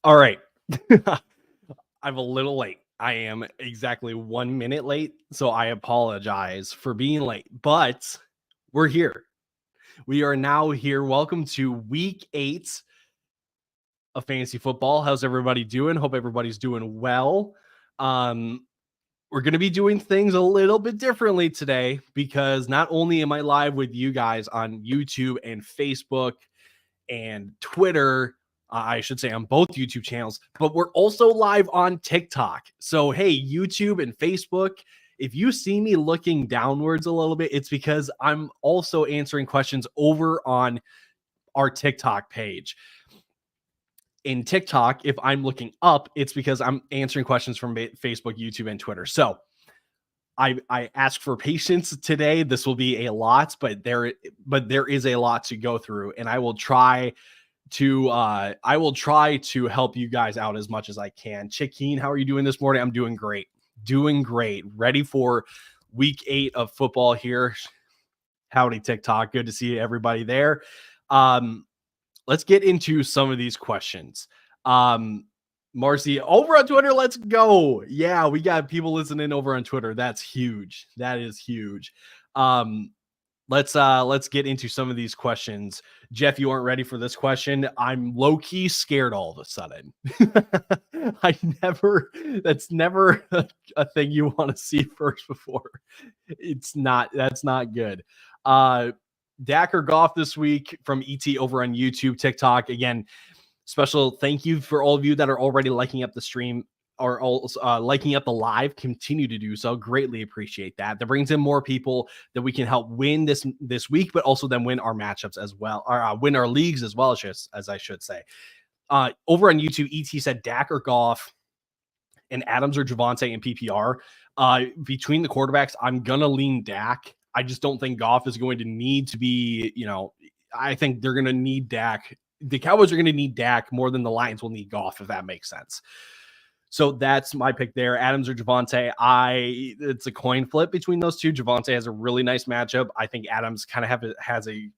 All right. I'm a little late. I am exactly 1 minute late, so I apologize for being late, but we're here. We are now here. Welcome to week 8 of fantasy football. How's everybody doing? Hope everybody's doing well. We're going to be doing things a little bit differently today because not only am I live with you guys on YouTube and Facebook and Twitter, I should say on both YouTube channels, but we're also live on TikTok. So, hey, YouTube and Facebook, if you see me looking downwards a little bit, it's because I'm also answering questions over on our TikTok page. In TikTok, if I'm looking up, it's because I'm answering questions from Facebook, YouTube, and Twitter. So I ask for patience today. This will be a lot, but there is a lot to go through, and I will try to help you guys out as much as I can. Chickeen, how are you doing this morning? I'm doing great. Ready for week 8 of football here. Howdy, TikTok. Good to see everybody there. Let's get into some of these questions. Marcy, over on Twitter, let's go. Yeah, we got people listening over on Twitter. That's huge. That is huge. Let's get into some of these questions. Jeff, you aren't ready for this question. I'm low-key scared all of a sudden. That's never a thing you want to see first before. That's not good. Dak or Goff this week from ET over on YouTube, TikTok. Again, special thank you for all of you that are already liking up the stream or also liking up the live. Continue to do so. Greatly appreciate that. That brings in more people that we can help win this week, but also then win our matchups as well, or win our leagues as well, as I should say. Over on YouTube, ET said Dak or Goff and Adams or Javonte in PPR. Between the quarterbacks, I'm going to lean Dak. I just don't think Goff is going to need to be, I think they're going to need Dak. The Cowboys are going to need Dak more than the Lions will need Goff, if that makes sense. So that's my pick there. Adams or Javonte. It's a coin flip between those two. Javonte has a really nice matchup. I think Adams kind of has a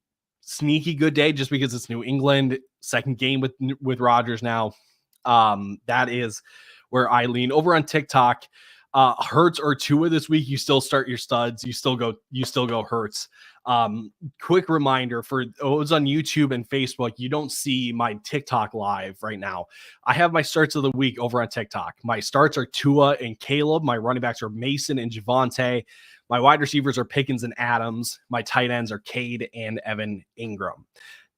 sneaky good day just because it's New England. Second game with Rodgers now. That is where I lean. Over on TikTok, Hurts or Tua this week, you still start your studs. You still go Hurts. Quick reminder for those on YouTube and Facebook, you don't see my TikTok live right now. I have my starts of the week over on TikTok. My starts are Tua and Caleb. My running backs are Mason and Javonte. My wide receivers are Pickens and Adams. My tight ends are Cade and Evan Ingram.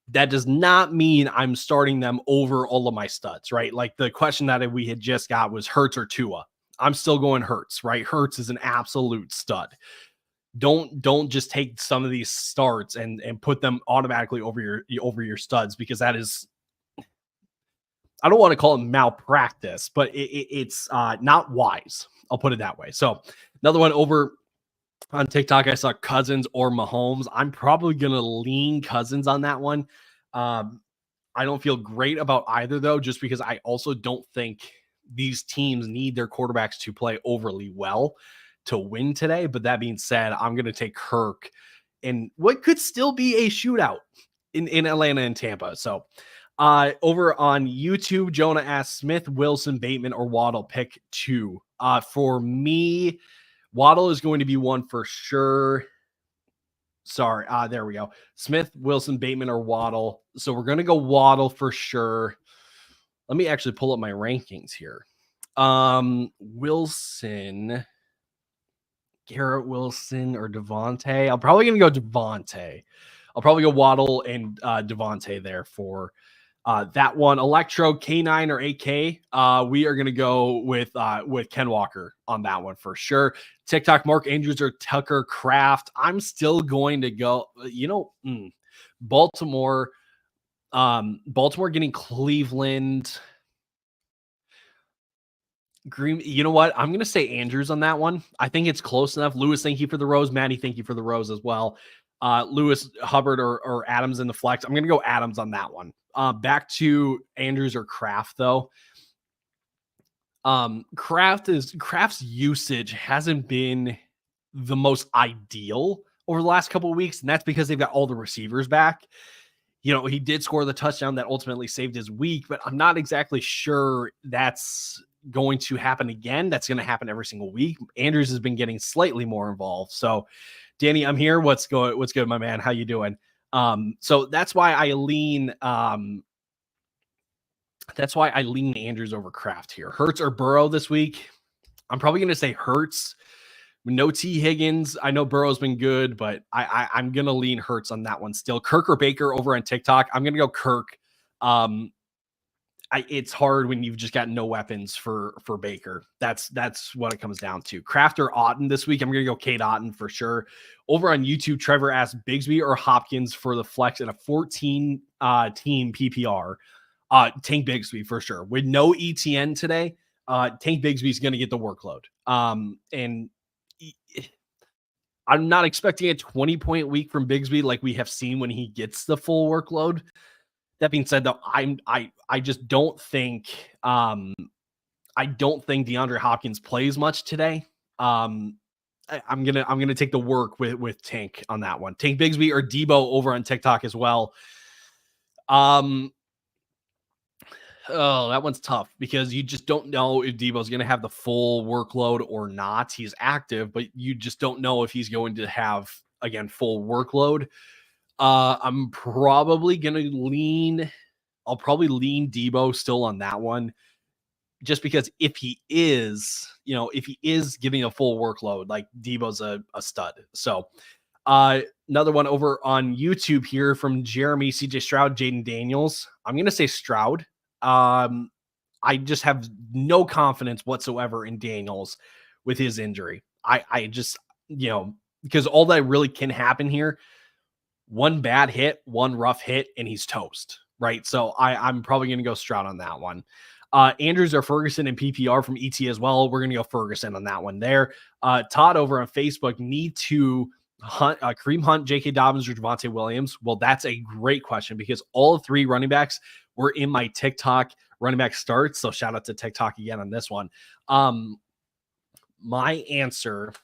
That does not mean I'm starting them over all of my studs, right? Like the question that we had just got was Hurts or Tua. I'm still going Hurts, right? Hurts is an absolute stud. Don't just take some of these starts and put them automatically over your studs, because that is, I don't want to call it malpractice, but it's not wise. I'll put it that way. So another one over on TikTok, I saw Cousins or Mahomes. I'm probably going to lean Cousins on that one. I don't feel great about either though, just because I also don't think these teams need their quarterbacks to play overly well to win today. But that being said, I'm going to take Kirk in what could still be a shootout in Atlanta and Tampa. So over on YouTube, Jonah asked Smith, Wilson, Bateman, or Waddle, pick 2. For me, Waddle is going to be one for sure. Sorry. There we go. Smith, Wilson, Bateman, or Waddle. So we're going to go Waddle for sure. Let me actually pull up my rankings here. Wilson, Garrett Wilson, or Devontae. I'm probably going to go Devontae. I'll probably go Waddle and Devontae there for that one. Electro, K9 or AK. We are going to go with Ken Walker on that one for sure. TikTok, Mark Andrews or Tucker Kraft. I'm still going to go, Baltimore. Baltimore getting Cleveland. Green. You know what? I'm going to say Andrews on that one. I think it's close enough. Lewis, thank you for the rose. Maddie, thank you for the rose as well. Lewis, Hubbard, or Adams in the flex. I'm going to go Adams on that one. Back to Andrews or Kraft though. Kraft's usage hasn't been the most ideal over the last couple of weeks, and that's because they've got all the receivers back. he did score the touchdown that ultimately saved his week, but I'm not exactly sure that's going to happen again. That's going to happen every single week. Andrews has been getting slightly more involved. So, Danny, I'm here. What's good, my man? How you doing? So that's why I lean Andrews over Kraft here. Hurts or Burrow this week? I'm probably going to say Hurts. No T. Higgins. I know Burrow's been good, but I'm going to lean Hurts on that one still. Kirk or Baker over on TikTok? I'm going to go Kirk. It's hard when you've just got no weapons for Baker. That's what it comes down to. Kraft or Otten this week? I'm going to go Kate Otten for sure. Over on YouTube, Trevor asked Bigsby or Hopkins for the flex in a 14 team PPR. Tank Bigsby for sure. With no Etienne today, Tank Bigsby's going to get the workload. And I'm not expecting a 20-point week from Bigsby like we have seen when he gets the full workload. That being said, though, I just don't think DeAndre Hopkins plays much today. I'm gonna take the work with Tank on that one. Tank Bigsby or Debo over on TikTok as well. Oh, that one's tough because you just don't know if Debo's going to have the full workload or not. He's active, but you just don't know if he's going to have, again, full workload. I'm probably going to lean Debo still on that one, just because if he is giving a full workload, like Debo's a stud. So another one over on YouTube here from Jeremy, CJ Stroud, Jaden Daniels. I'm going to say Stroud. I just have no confidence whatsoever in Daniels with his injury. I just, because all that really can happen here, one bad hit, one rough hit, and he's toast, right? So I'm probably going to go Stroud on that one. Andrews or Ferguson and PPR from ET as well. We're going to go Ferguson on that one there. Todd over on Facebook need to Kareem Hunt, J.K. Dobbins, or Javonte Williams. Well, that's a great question because all three running backs were in my TikTok running back starts. So shout out to TikTok again on this one. My answer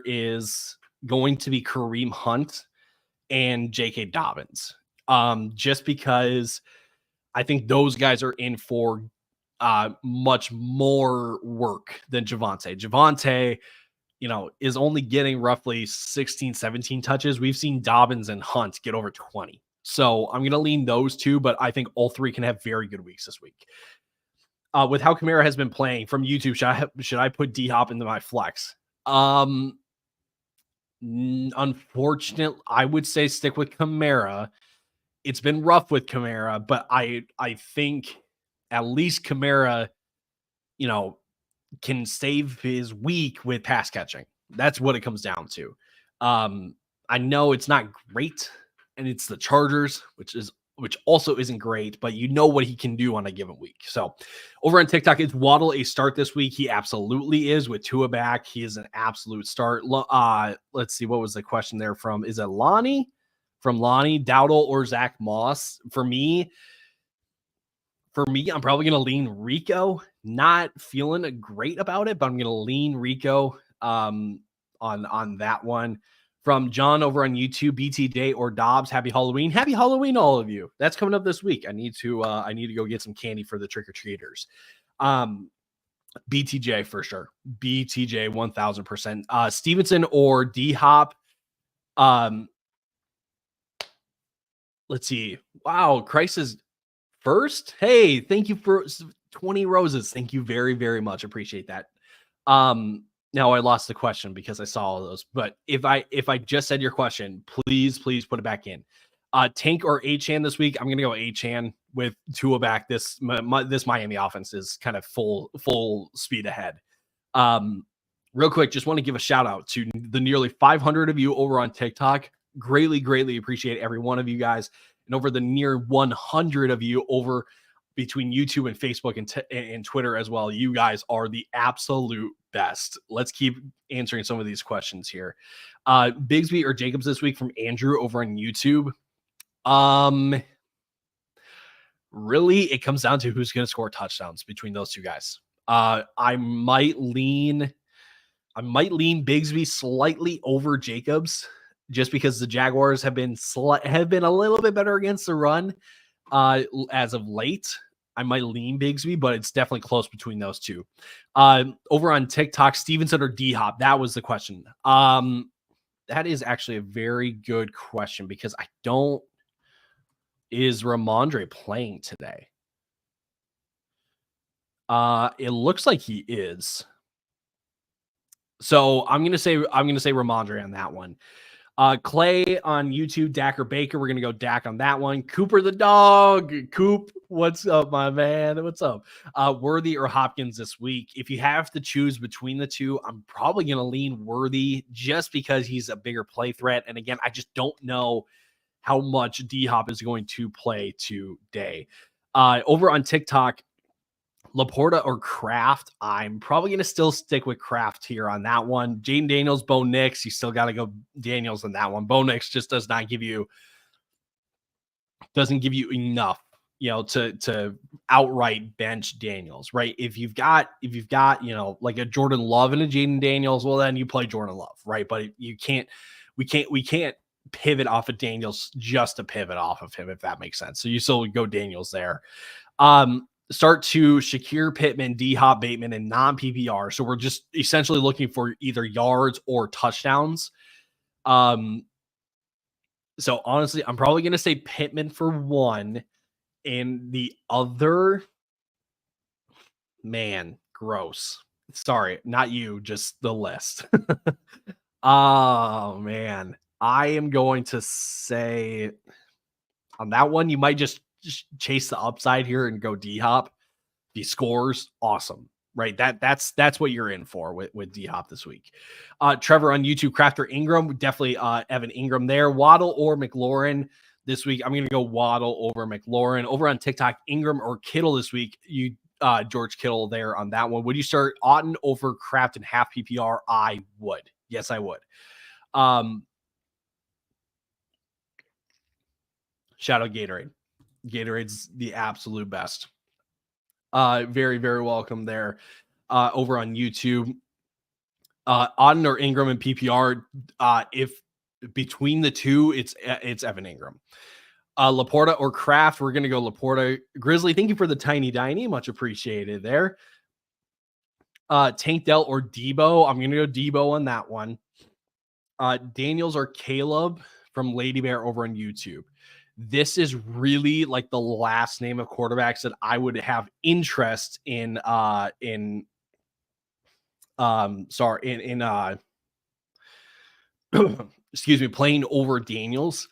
is going to be Kareem Hunt and J.K. Dobbins. Just because I think those guys are in for much more work than Javonte. Javonte, is only getting roughly 16, 17 touches. We've seen Dobbins and Hunt get over 20. So I'm going to lean those two, but I think all three can have very good weeks this week. With how Kamara has been playing from YouTube, should I put D-Hop into my flex? Unfortunately, I would say stick with Kamara. It's been rough with Kamara, but I think at least Kamara, can save his week with pass catching. That's what it comes down to. I know it's not great, and it's the Chargers, which also isn't great, but you know what he can do on a given week. So over on TikTok, is Waddle a start this week? He absolutely is. With Tua back, he is an absolute start. Let's see, what was the question there from? Is it Lonnie? From Lonnie, Dowdle or Zach Moss? For me, I'm probably going to lean Rico. Not feeling great about it, but I'm going to lean Rico on that one. From John over on YouTube, BTJ or Dobbs, happy Halloween. Happy Halloween, all of you. That's coming up this week. I need to go get some candy for the trick-or-treaters. BTJ for sure. BTJ 1000%. Stevenson or D-Hop. Let's see. Wow, Christ is first. Hey, thank you for 20 roses. Thank you very, very much. Appreciate that. Now I lost the question because I saw all those. But if I just said your question, please put it back in. Tank or Etienne this week? I'm gonna go Etienne with Tua back. This Miami offense is kind of full speed ahead. Real quick, just want to give a shout out to the nearly 500 of you over on TikTok. Greatly appreciate every one of you guys, and over the near 100 of you over between YouTube and Facebook and Twitter as well. You guys are the absolute best. Let's keep answering some of these questions here. Bigsby or Jacobs this week from Andrew over on YouTube. Really, it comes down to who's going to score touchdowns between those two guys. I might lean Bigsby slightly over Jacobs, just because the Jaguars have been a little bit better against the run as of late. I might lean Bigsby, but it's definitely close between those two. Over on TikTok, Stevenson or D-Hop? That was the question. That is actually a very good question because is Ramondre playing today? It looks like he is. So I'm gonna say Ramondre on that one. Clay on YouTube, Dak or Baker. We're gonna go Dak on that one. Cooper the dog. Coop, what's up, my man? What's up? Worthy or Hopkins this week? If you have to choose between the two, I'm probably gonna lean Worthy just because he's a bigger play threat. And again, I just don't know how much D-Hop is going to play today. Over on TikTok, Laporta or Kraft? I'm probably going to still stick with Kraft here on that one. Jaden Daniels, Bo Nix. You still got to go Daniels on that one. Bo Nix just doesn't give you enough, to outright bench Daniels, right? If you've got, like a Jordan Love and a Jaden Daniels, well, then you play Jordan Love, right? But we can't pivot off of Daniels just to pivot off of him, if that makes sense. So you still would go Daniels there. Start to Shakir, Pittman, D-Hop, Bateman, and non-PPR. So we're just essentially looking for either yards or touchdowns. So honestly, I'm probably going to say Pittman for one. And the other, man, gross. Sorry, not you, just the list. Oh, man. I am going to say on that one, you might just chase the upside here and go D-Hop. He scores, awesome, right? That's what you're in for with D-Hop this week. Trevor on YouTube, Crafter Ingram, definitely Evan Ingram there. Waddle or McLaurin this week. I'm going to go Waddle over McLaurin. Over on TikTok, Ingram or Kittle this week. You George Kittle there on that one. Would you start Otton over Kraft in half PPR? I would. Yes, I would. Shout out Gatorade. Gatorade's the absolute best. Very, very welcome there. Over on YouTube. Otton or Ingram and PPR. If between the two, it's Evan Ingram. Laporta or Kraft. We're gonna go Laporta. Grizzly, thank you for the tiny diny. Much appreciated there. Tank Dell or Debo. I'm gonna go Debo on that one. Daniels or Caleb from Lady Bear over on YouTube. This is really like the last name of quarterbacks that I would have interest in excuse me, playing over Daniels.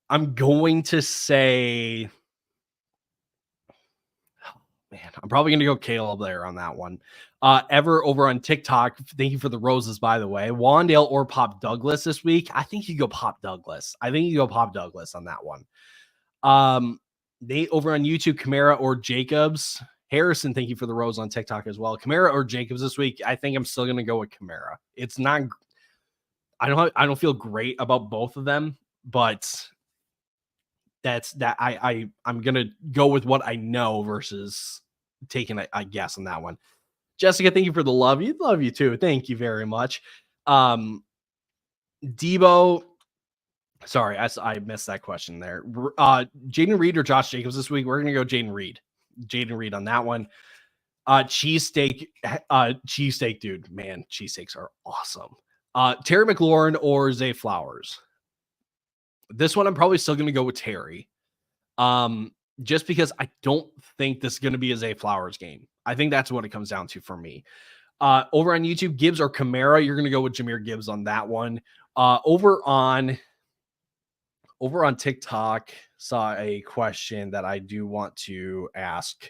I'm going to say, man, I'm probably going to go Caleb there on that one. Ever over on TikTok, thank you for the roses, by the way. Wandale or Pop Douglas this week? I think you go Pop Douglas. on that one. Nate over on YouTube, Kamara or Jacobs. Harrison, thank you for the rose on TikTok as well. Kamara or Jacobs this week? I think I'm still going to go with Kamara. It's not, I don't feel great about both of them, but I'm going to go with what I know versus taking a guess on that one. Jessica, thank you for the love. You love you too. Thank you very much. Debo. Sorry, I missed that question there. Jaden Reed or Josh Jacobs this week? We're going to go Jaden Reed. Jaden Reed on that one. Cheesesteak, dude. Man, cheesesteaks are awesome. Terry McLaurin or Zay Flowers? This one I'm probably still going to go with Terry. Just because I don't think this is going to be a Zay Flowers game. I think that's what it comes down to for me. Over on YouTube, Gibbs or Kamara, you're going to go with Jahmyr Gibbs on that one. Over on TikTok, saw a question that I do want to ask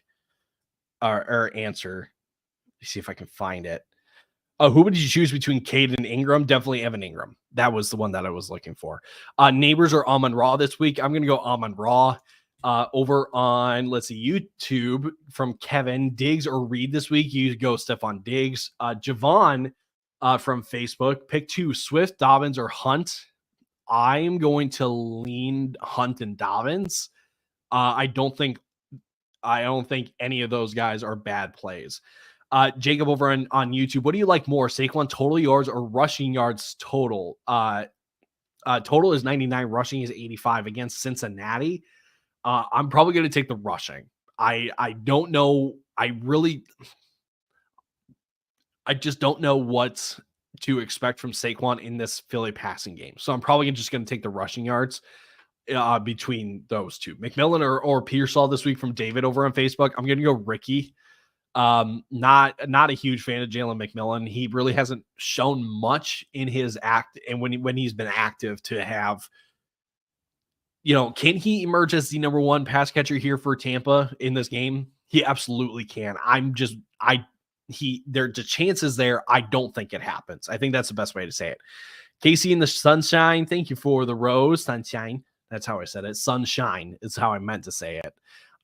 or answer. Let's see if I can find it. Who would you choose between Cade and Ingram? Definitely Evan Ingram. That was the one that I was looking for. Neighbors or Amon-Ra this week? I'm going to go Amon-Ra. Over on, let's see, YouTube from Kevin, Diggs or Reed this week? You go Stephon Diggs. Javon from Facebook, pick two, Swift, Dobbins, or Hunt. I'm going to lean Hunt and Dobbins. I don't think any of those guys are bad plays. Jacob over on YouTube, what do you like more, Saquon total yards or rushing yards total? Total is 99. Rushing is 85 against Cincinnati. I'm probably going to take the rushing. I don't know. I just don't know what to expect from Saquon in this Philly passing game. So I'm probably just going to take the rushing yards between those two. McMillan or Pearsall this week from David over on Facebook. I'm going to go Ricky. Not a huge fan of Jalen McMillan. He really hasn't shown much in his act, and when he's been active to have, can he emerge as the number one pass catcher here for Tampa in this game? He absolutely can. The chances there. I don't think it happens. I think that's the best way to say it. Casey in the sunshine. Thank you for the rose. Sunshine. That's how I said it. Sunshine is how I meant to say it.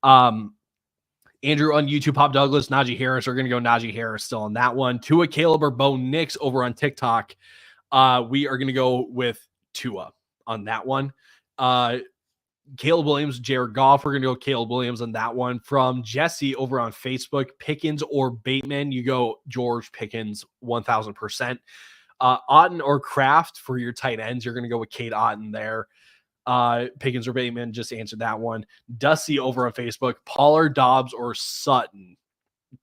Andrew on YouTube, Pop Douglas, Najee Harris. We're going to go Najee Harris still on that one. Tua, Caleb, or Bo Nix over on TikTok. We are going to go with Tua on that one. Caleb Williams, Jared Goff. We're going to go Caleb Williams on that one. From Jesse over on Facebook, Pickens or Bateman. You go George Pickens, 1,000%. Otten or Kraft for your tight ends. You're going to go with Kate Otten there. Pickens or Bateman, just answered that one. Dusty over on Facebook, Pollard, Dobbs, or Sutton.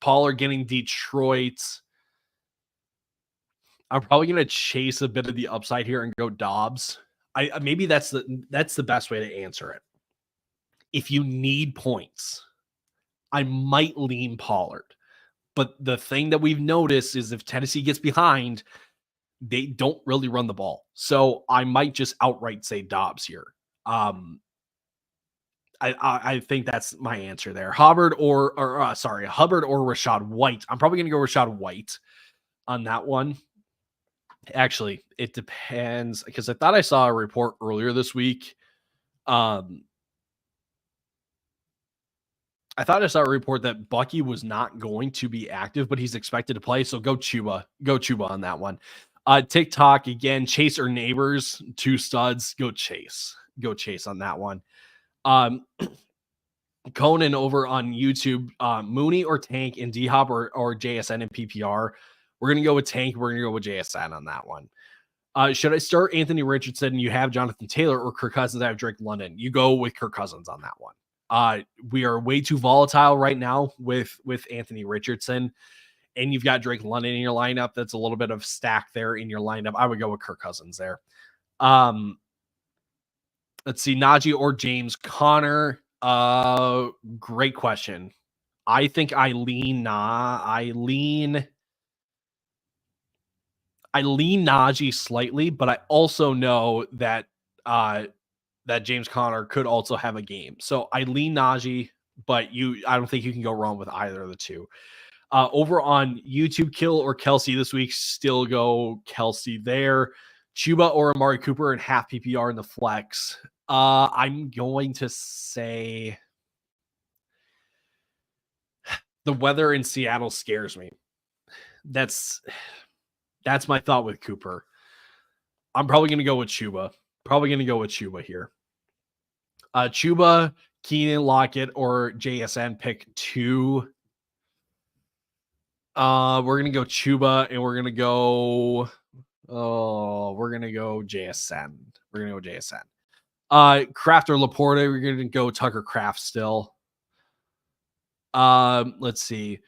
Pollard getting Detroit. I'm probably going to chase a bit of the upside here and go Dobbs. Maybe that's the best way to answer it. If you need points, I might lean Pollard. But the thing that we've noticed is if Tennessee gets behind, they don't really run the ball. So I might just outright say Dobbs here. I think that's my answer there. Hubbard or Rachaad White. I'm probably going to go Rachaad White on that one. Actually, it depends because I thought I saw a report earlier this week. I thought I saw a report that Bucky was not going to be active, but he's expected to play. So go Chuba on that one. TikTok again, Chase or Neighbors, two studs. Go Chase on that one. Conan over on YouTube, Mooney or Tank in D-Hop or JSN in PPR. We're going to go with Tank. We're going to go with JSN on that one. Should I start Anthony Richardson and you have Jonathan Taylor or Kirk Cousins? I have Drake London. You go with Kirk Cousins on that one. We are way too volatile right now with Anthony Richardson, and you've got Drake London in your lineup. That's a little bit of stack there in your lineup. I would go with Kirk Cousins there. Let's see, Najee or James Conner. Great question. I think I lean Najee slightly, but I also know that that James Conner could also have a game. So I lean Najee, but I don't think you can go wrong with either of the two. Over on YouTube, Kill or Kelsey this week, still go Kelsey there. Chuba or Amari Cooper and half PPR in the flex. I'm going to say the weather in Seattle scares me. That's my thought with Cooper. I'm probably going to go with Chuba. Here. Chuba, Keenan, Lockett, or JSN, pick two. We're going to go Chuba, and we're going to go JSN. Kraft or Laporta, we're going to go Tucker Kraft still. Let's see.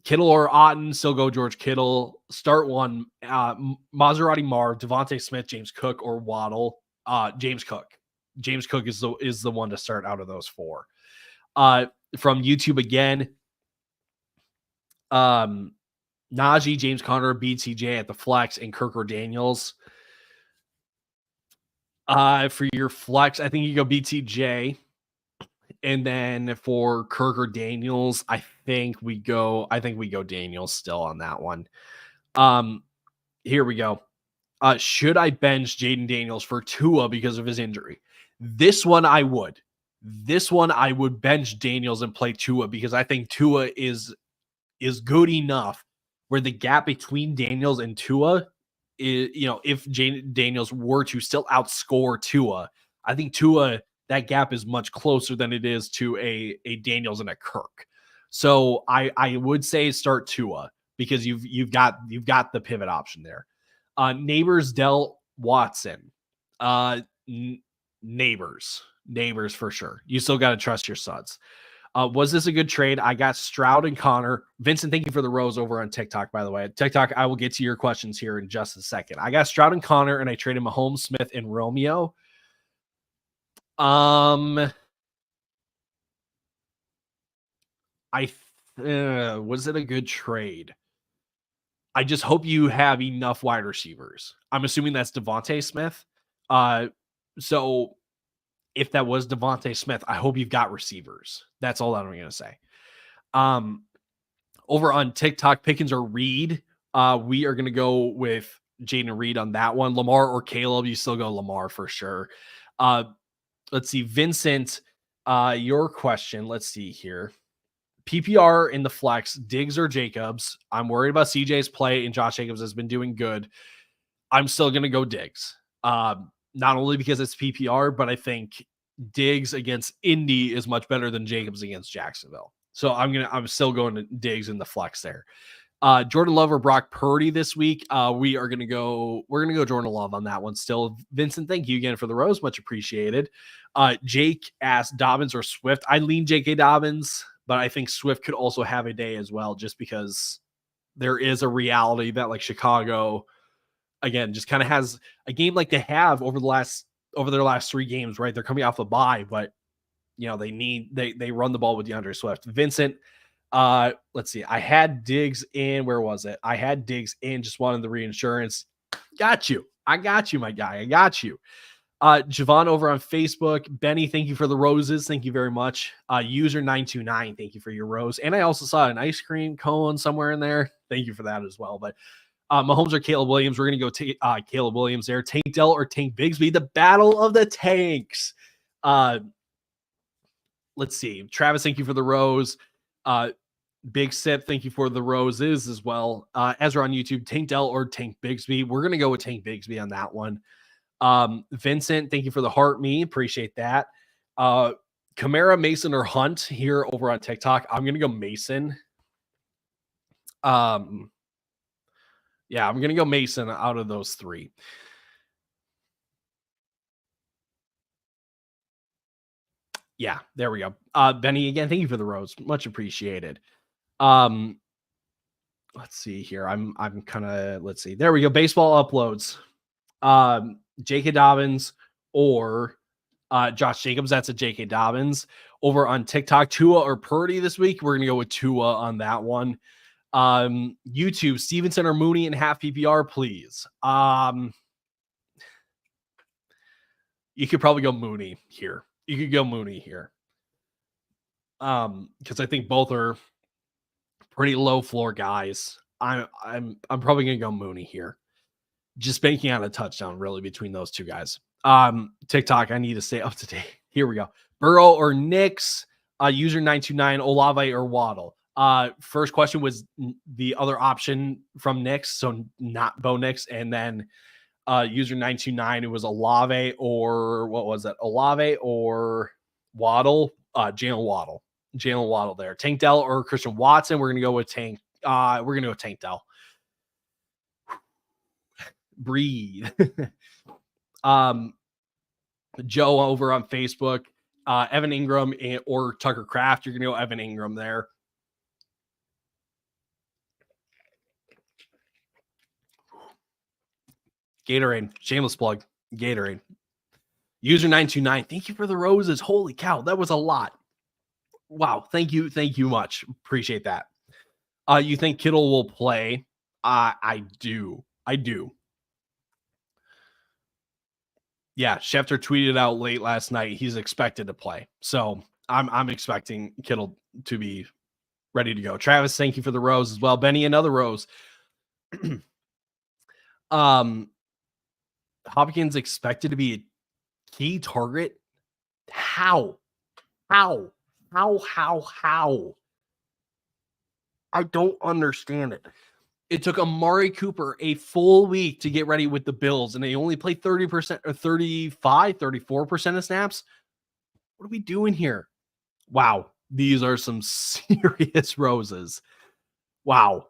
Kittle or Otten, still go George Kittle. Start one. Maserati Marv, Devontae Smith, James Cook, or Waddle. James Cook. James Cook is the one to start out of those four. From YouTube again. Najee, James Conner, BTJ at the flex, and Kirk or Daniels. For your flex, I think you go BTJ. And then for Kirk or Daniels, I think we go Daniels still on that one. Here we go. Should I bench Jaden Daniels for Tua because of his injury? This one I would bench Daniels and play Tua because I think Tua is good enough where the gap between Daniels and Tua is, if Daniels were to still outscore Tua, I think Tua, that gap is much closer than it is to a Daniels and a Kirk. So I would say start Tua because you've got the pivot option there. Neighbors, Dell, Watson. Neighbors for sure. You still got to trust your suds. Was this a good trade? I got Stroud and Connor. Vincent, thank you for the rose over on TikTok, by the way. TikTok, I will get to your questions here in just a second. I got Stroud and Connor, and I traded Mahomes, Smith, and Romeo. Was it a good trade? I just hope you have enough wide receivers. I'm assuming that's Devontae Smith. So if that was Devontae Smith, I hope you've got receivers. That's all I'm going to say. Over on TikTok, Pickens or Reed, we are going to go with Jaden Reed on that one. Lamar or Caleb, you still go Lamar for sure. Let's see, Vincent, your question. Let's see here. PPR in the flex, Diggs or Jacobs. I'm worried about CJ's play, and Josh Jacobs has been doing good. I'm still going to go Diggs. Not only because it's PPR, but I think Diggs against Indy is much better than Jacobs against Jacksonville. So I'm still going to Diggs in the flex there. Jordan Love or Brock Purdy this week. We're gonna go Jordan Love on that one still. Vincent, thank you again for the rose, much appreciated. Jake asked Dobbins or Swift. I lean J.K. Dobbins, but I think Swift could also have a day as well, just because there is a reality that like Chicago, again, just kind of has a game like they have over their last 3 games, right? They're coming off a bye, but you know, they run the ball with DeAndre Swift. Vincent, let's see. I had Diggs in. Where was it? I had Diggs in. Just wanted the reinsurance. Got you. I got you, my guy. I got you. Javon over on Facebook. Benny, thank you for the roses. Thank you very much. User 929, thank you for your rose. And I also saw an ice cream cone somewhere in there. Thank you for that as well. But Mahomes or Caleb Williams. We're going to go Caleb Williams there. Tank Dell or Tank Bigsby. The battle of the tanks. Let's see. Travis, thank you for the rose. Big Sip, thank you for the roses as well. Ezra on YouTube, Tank Dell or Tank Bigsby. We're going to go with Tank Bigsby on that one. Vincent, thank you for the heart me. Appreciate that. Kamara, Mason, or Hunt here over on TikTok. I'm going to go Mason. Yeah, I'm going to go Mason out of those 3. Yeah, there we go. Benny, again, thank you for the rose. Much appreciated. Let's see here. I'm kind of, let's see. There we go. Baseball uploads. J.K. Dobbins or Josh Jacobs. That's a J.K. Dobbins. Over on TikTok, Tua or Purdy this week. We're going to go with Tua on that one. YouTube, Stevenson or Mooney in half PPR, please. You could probably go Mooney here. Because I think both are pretty low floor guys. I'm probably gonna go Mooney here. Just banking on a touchdown really between those 2 guys. TikTok, I need to stay up to date. Here we go. Burrow or Knicks, user 929, Olave or Waddle. First question was the other option from Knicks, so not Bo Nix, and then user 929, it was Olave or what was that? Olave or Waddle? Jalen Waddle there. Tank Dell or Christian Watson. We're gonna go with Tank. We're gonna go with Tank Dell. Breathe. Joe over on Facebook. Evan Ingram or Tucker Kraft. You're gonna go Evan Ingram there. Gatorade. Shameless plug. Gatorade. User 929. Thank you for the roses. Holy cow, that was a lot. Wow. Thank you much. Appreciate that. You think Kittle will play? I do. Yeah, Schefter tweeted out late last night. He's expected to play. So I'm expecting Kittle to be ready to go. Travis, thank you for the rose as well. Benny, another rose. Hopkins expected to be a key target. How? I don't understand it. It took Amari Cooper a full week to get ready with the Bills, and they only played 30% or 34% of snaps. What are we doing here? Wow. These are some serious roses. Wow.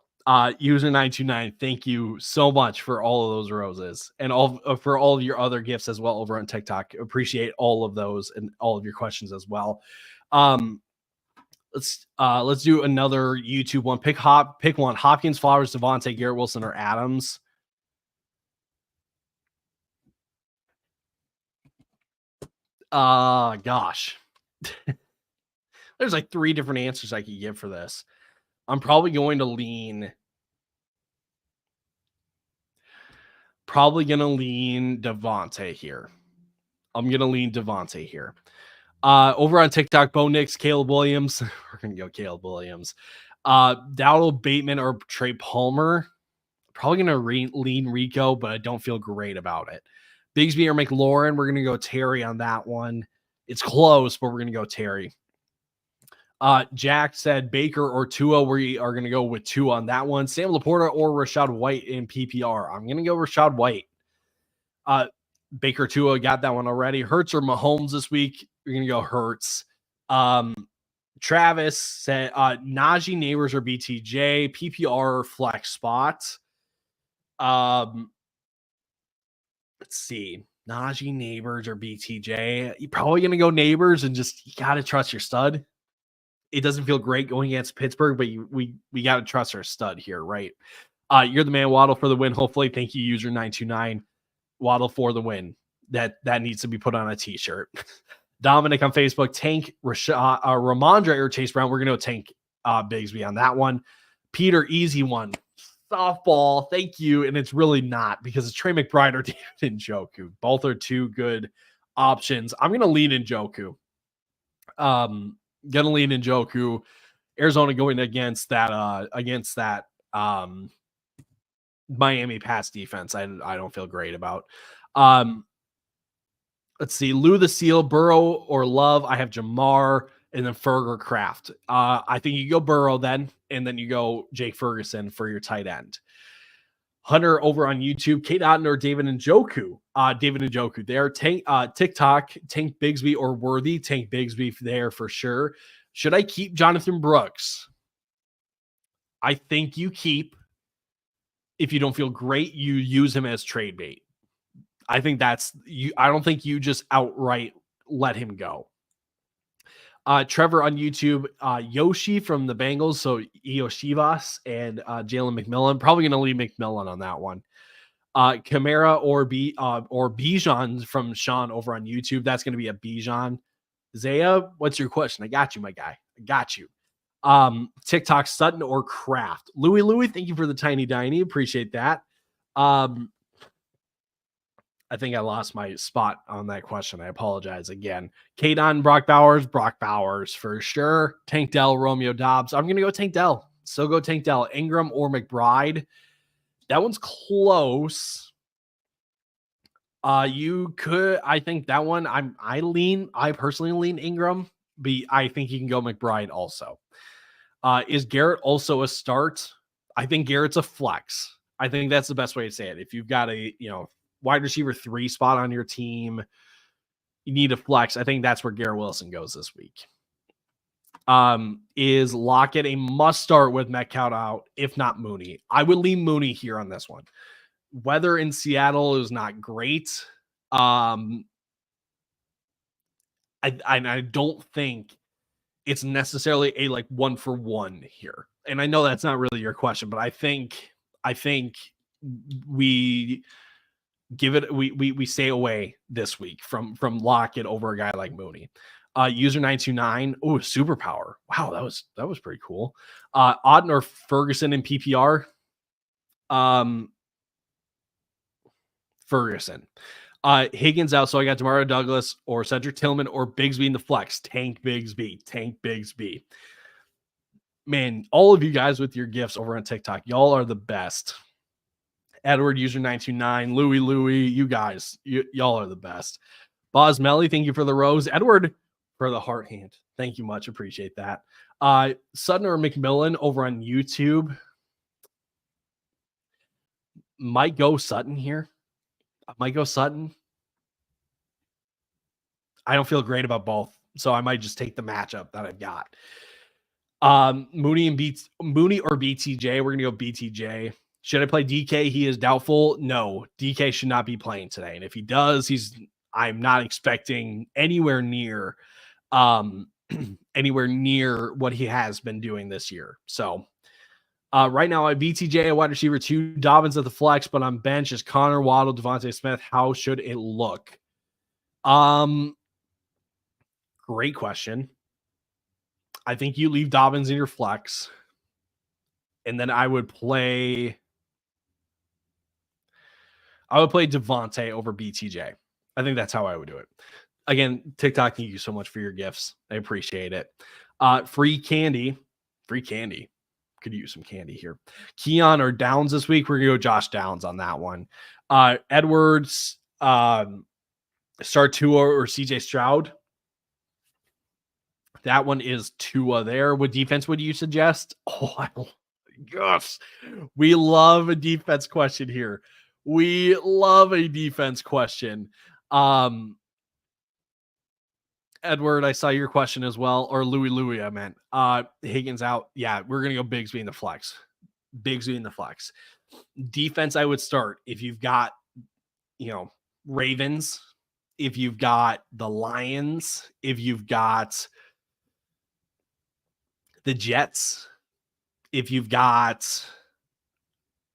User 929, thank you so much for all of those roses and all for all of your other gifts as well over on TikTok. Appreciate all of those and all of your questions as well. Let's do another YouTube one. Pick one. Hopkins, Flowers, Devontae, Garrett Wilson, or Adams. Gosh. There's like 3 different answers I could give for this. I'm probably going to lean Devontae here. I'm going to lean Devontae here. Over on TikTok, Bo Nix, Caleb Williams. We're going to go Caleb Williams. Dowdle, Bateman, or Trey Palmer. Probably going to lean Rico, but I don't feel great about it. Bigsby or McLaurin. We're going to go Terry on that one. It's close, but we're going to go Terry. Jack said Baker or Tua. We are going to go with Tua on that one. Sam Laporta or Rashad White in PPR. I'm going to go Rashad White. Baker Tua, got that one already. Hurts or Mahomes this week. You're going to go Hurts. Travis said Najee, Neighbors or BTJ. PPR flex spots. Let's see. Najee, Neighbors or BTJ. You're probably going to go Neighbors and just, you got to trust your stud. It doesn't feel great going against Pittsburgh, but we got to trust our stud here, right? You're the man, Waddle, for the win. Hopefully, thank you, user 929. Waddle for the win. That needs to be put on a t-shirt. Dominic on Facebook, tank Ramondre or Chase Brown. We're going to tank Bigsby on that one. Peter, easy one. Softball, thank you. And it's really not, because it's Trey McBride or David Njoku. Both are 2 good options. I'm going to lean Njoku. Gonna lean Njoku. Arizona going against that Miami pass defense. I don't feel great about. Let's see. Lou the Seal, Burrow or Love. I have Jamar and then Ferg or Kraft. I think you go Burrow then, and then you go Jake Ferguson for your tight end. Hunter over on YouTube, Kate Otten or David Njoku. David Njoku there. TikTok, Tank Bigsby or Worthy. Tank Bigsby there for sure. Should I keep Jonathan Brooks? I think you keep. If you don't feel great, you use him as trade bait. I think that's you. I don't think you just outright let him go. Trevor on YouTube, Yoshi from the Bengals, so Ioshivas and Jalen McMillan. Probably going to leave McMillan on that one. Kamara or Bijan from Sean over on YouTube. That's going to be a Bijan. Zaya, what's your question? I got you, my guy. I got you. TikTok, Sutton or Kraft. Louie, thank you for the tiny diny. Appreciate that. I think I lost my spot on that question. I apologize again. Kadon, Brock Bowers for sure. Tank Dell, Romeo Dobbs. I'm going to go Tank Dell. So go Tank Dell. Ingram or McBride. That one's close. You could, I think that one, I personally lean Ingram, but I think you can go McBride also. Is Garrett also a start? I think Garrett's a flex. I think that's the best way to say it. If you've got a, wide receiver 3 spot on your team, you need a flex. I think that's where Garrett Wilson goes this week. Is Lockett a must start with Metcalf out, if not Mooney? I would lean Mooney here on this one. Weather in Seattle is not great. I don't think it's necessarily a 1-for-1 here. And I know that's not really your question, but I think we give it, we stay away this week from Lockett over a guy like Mooney. User 929. Oh, superpower. Wow, that was pretty cool. Otten or Ferguson in PPR. Ferguson. Higgins out, so I got Demario Douglas or Cedric Tillman or Bigsby in the flex. Tank Bigsby. Man, all of you guys with your gifts over on TikTok, y'all are the best. Edward, user 929, Louie, you guys, y'all are the best. Boz Melly, thank you for the rose. Edward, for the heart hand. Thank you much. Appreciate that. Sutton or McMillan over on YouTube. Might go Sutton here. I don't feel great about both, so I might just take the matchup that I've got. Mooney or BTJ. We're gonna go BTJ. Should I play DK? He is doubtful. No, DK should not be playing today. And if he does, I'm not expecting anywhere near anywhere near what he has been doing this year. So right now, I BTJ a wide receiver 2, Dobbins at the flex, but on bench is Connor, Waddle, Devontae Smith. How should it look? Great question. I think you leave Dobbins in your flex, and then I would play Devontae over BTJ. I think that's how I would do it. Again, TikTok, thank you so much for your gifts. I appreciate it. Free candy. Could use some candy here. Keon or Downs this week. We're going to go Josh Downs on that one. Edwards, start Tua or CJ Stroud. That one is Tua there. What defense would you suggest? Oh, gosh. We love a defense question here. Edward, I saw your question as well. Or Louis, I meant. Higgins out. Yeah, we're going to go Bigsby in the flex. Defense, I would start. If you've got, Ravens, if you've got the Lions, if you've got the Jets, if you've got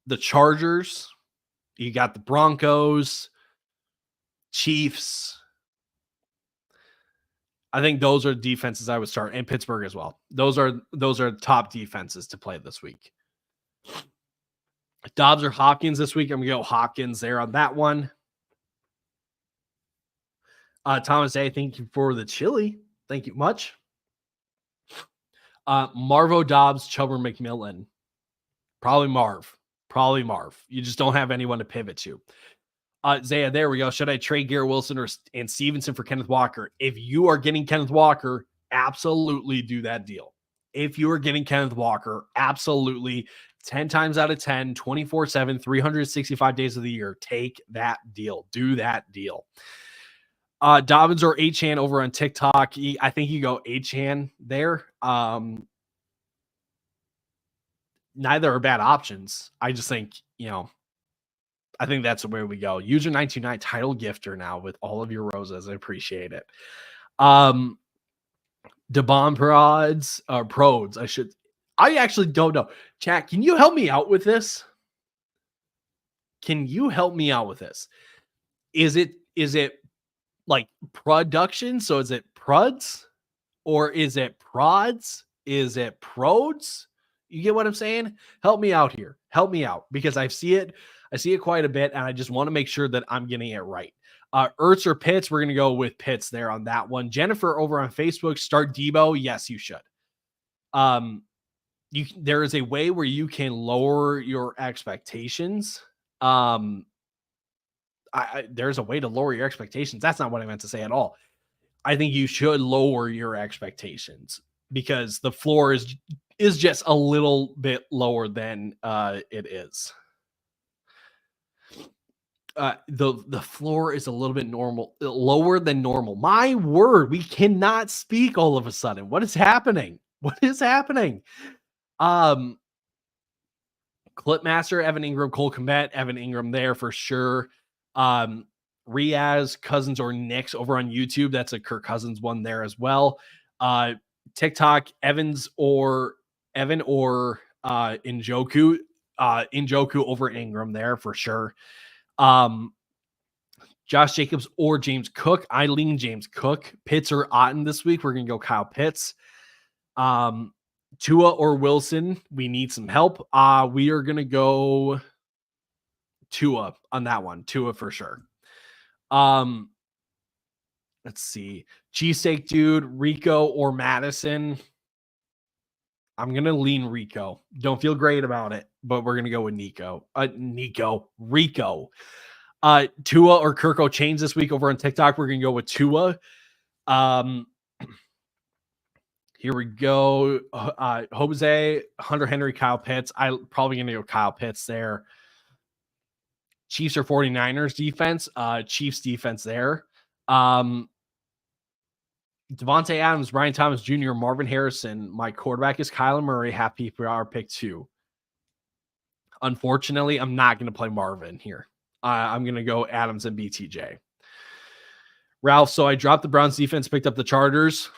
the Chargers, you got the Broncos, Chiefs. I think those are defenses I would start, and Pittsburgh as well. Those are top defenses to play this week. Dobbs or Hopkins this week. I'm going to go Hopkins there on that one. Thomas A., thank you for the chili. Thank you much. Marvo, Dobbs, Chubb, or McMillan. Probably Marv. You just don't have anyone to pivot to. Zaya, there we go. Should I trade Garrett Wilson and Stevenson for Kenneth Walker? If you are getting Kenneth Walker, absolutely do that deal. If you are getting Kenneth Walker, absolutely 10 times out of 10, 24/7, 365 days of the year, take that deal. Do that deal. Dobbins or Etienne over on TikTok. I think you go Etienne there. Neither are bad options. I just think, I think that's where we go. User 929 title gifter now with all of your roses. I appreciate it. Devon Prods. I actually don't know. Chat, can you help me out with this? Is it like production? So is it Pruds or is it Prods? Is it Prods? You get what I'm saying? Help me out here. Help me out because I see it quite a bit and I just want to make sure that I'm getting it right. Ertz or Pitts, we're going to go with Pitts there on that one. Jennifer over on Facebook, start Debo. Yes, you should. There is a way where you can lower your expectations. There's a way to lower your expectations. That's not what I meant to say at all. I think you should lower your expectations because the floor is just a little bit lower than it is. The floor is a little bit lower than normal. My word, we cannot speak all of a sudden. What is happening? Clipmaster, Evan Ingram, Cole Kmet, Evan Ingram there for sure. Riaz, Cousins, or Knicks over on YouTube. That's a Kirk Cousins one there as well. TikTok, Evan or Njoku. Njoku over Ingram there for sure. Josh Jacobs or James Cook. I lean James Cook. Pitts or Otten this week. We're going to go Kyle Pitts. Tua or Wilson. We need some help. We are going to go Tua on that one. Tua for sure. Let's see. Cheesesteak Dude, Rico or Madison. I'm going to lean Rico. Don't feel great about it, but we're going to go with Rico. Tua or Kirko Chains this week over on TikTok. We're going to go with Tua. Here we go. Jose, Hunter Henry, Kyle Pitts. I'm probably going to go Kyle Pitts there. Chiefs or 49ers defense. Chiefs defense there. Devontae Adams, Brian Thomas Jr., Marvin Harrison. My quarterback is Kyler Murray, half PPR pick 2. Unfortunately, I'm not going to play Marvin here. I'm going to go Adams and BTJ. Ralph, so I dropped the Browns defense, picked up the Chargers.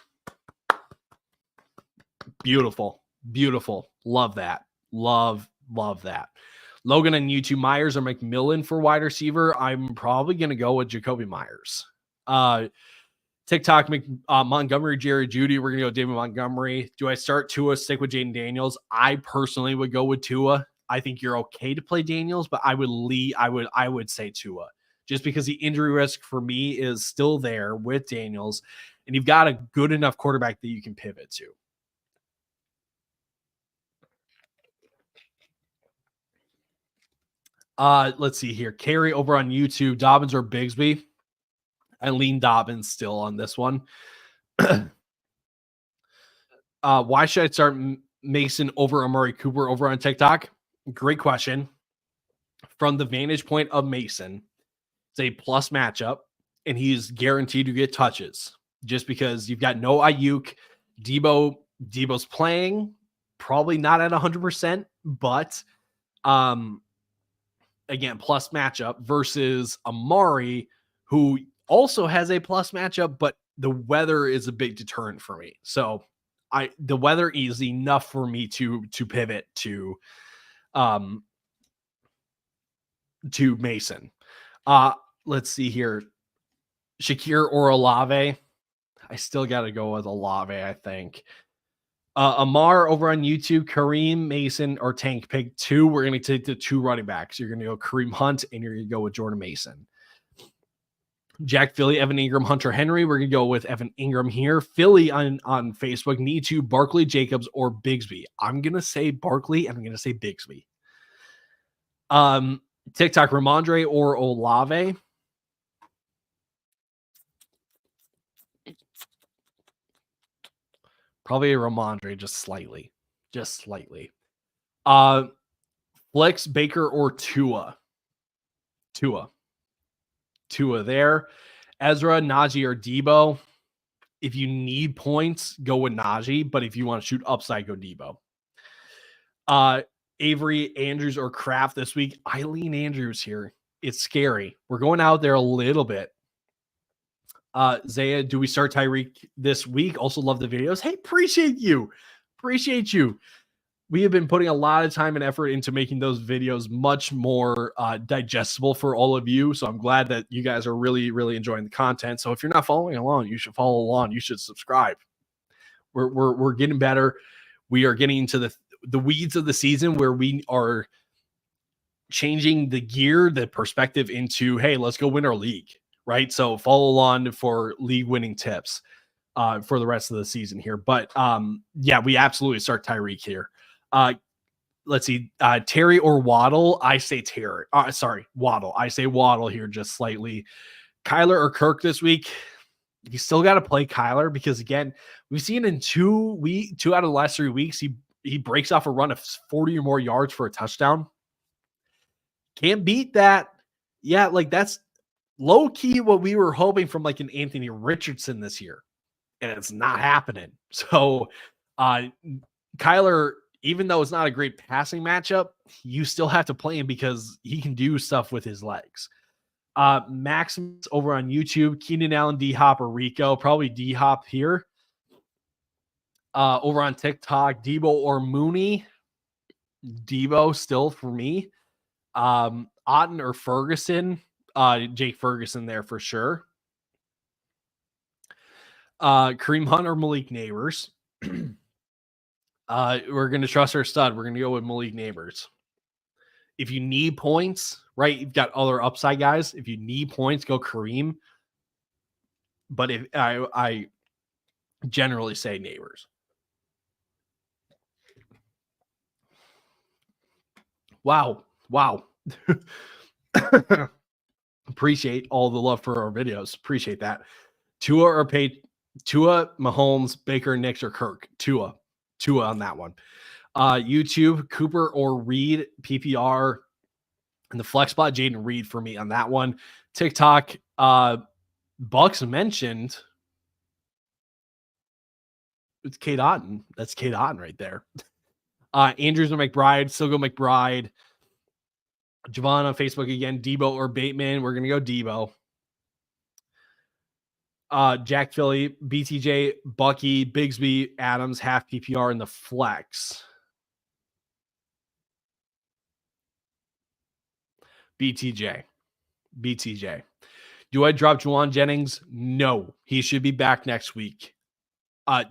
Beautiful. Love that. Love that. Logan and YouTube, Myers or McMillan for wide receiver. I'm probably going to go with Jacoby Myers. TikTok, Montgomery, Jerry Judy. We're going to go David Montgomery. Do I start Tua, stick with Jaden Daniels? I personally would go with Tua. I think you're okay to play Daniels, but I would say Tua, just because the injury risk for me is still there with Daniels, and you've got a good enough quarterback that you can pivot to. Let's see here. Carrie over on YouTube, Dobbins or Bigsby? I lean Dobbins still on this one. Why should I start Mason over Amari Cooper over on TikTok? Great question. From the vantage point of Mason, it's a plus matchup, and he's guaranteed to get touches just because you've got no Ayuk. Debo's playing, probably not at 100%, but again, plus matchup versus Amari, who also has a plus matchup, but the weather is a big deterrent for me. So the weather is enough for me to pivot to Mason. Let's see here. Shakir or Olave. I still got to go with Olave, I think. Amar over on YouTube, Kareem, Mason, or Tank. Pick 2. We're going to take the 2 running backs. You're going to go Kareem Hunt, and you're going to go with Jordan Mason. Jack Philly, Evan Ingram, Hunter Henry. We're going to go with Evan Ingram here. Philly on Facebook, need to Barkley, Jacobs, or Bigsby. I'm going to say Barkley, and I'm going to say Bigsby. TikTok, Ramondre or Olave. Probably a Ramondre, just slightly. Flex, Baker, or Tua. Tua there. Ezra, Najee, or Debo. If you need points, go with Najee, but if you want to shoot upside, go Debo. Avery, Andrews, or Kraft this week. I lean Andrews here. It's scary. We're going out there a little bit. Zaya, do we start Tyreek this week? Also love the videos. Hey, appreciate you. We have been putting a lot of time and effort into making those videos much more digestible for all of you. So I'm glad that you guys are really, really enjoying the content. So if you're not following along, you should follow along. You should subscribe. We're getting better. We are getting into the weeds of the season where we are changing the gear, the perspective into, hey, let's go win our league, right? So follow along for league winning tips for the rest of the season here. But yeah, we absolutely start Tyreek here. Let's see, Terry or Waddle. I say Terry. Waddle. I say Waddle here just slightly. Kyler or Kirk this week. You still got to play Kyler because, again, we've seen in 2 out of the last 3 weeks, he breaks off a run of 40 or more yards for a touchdown. Can't beat that. Yeah, like that's low key what we were hoping from like an Anthony Richardson this year, and it's not happening. So Kyler, even though it's not a great passing matchup, you still have to play him because he can do stuff with his legs. Maximus over on YouTube, Keenan Allen, D-Hop, or Rico. Probably D-Hop here. Over on TikTok, Debo or Mooney. Debo still for me. Otten or Ferguson. Jake Ferguson there for sure. Kareem Hunt or Malik Neighbors. We're going to trust our stud. We're going to go with Malik Neighbors. If you need points, right, you've got other upside guys. If you need points, go Kareem. But if I generally say Neighbors. Wow. Appreciate all the love for our videos. Appreciate that. Tua, Mahomes, Baker, Nix, or Kirk. Tua on that one. YouTube, Cooper or Reed, PPR, and the flex spot, Jaden Reed for me on that one. TikTok, Bucks mentioned It's Kate Otten. That's Kate Otten right there. Andrews or McBride. Still go McBride. Javon on Facebook again. Debo or Bateman. We're going to go Debo. Jack Philly, BTJ, Bucky, Bigsby, Adams, half PPR in the flex. BTJ. Do I drop Juwan Jennings? No. He should be back next week.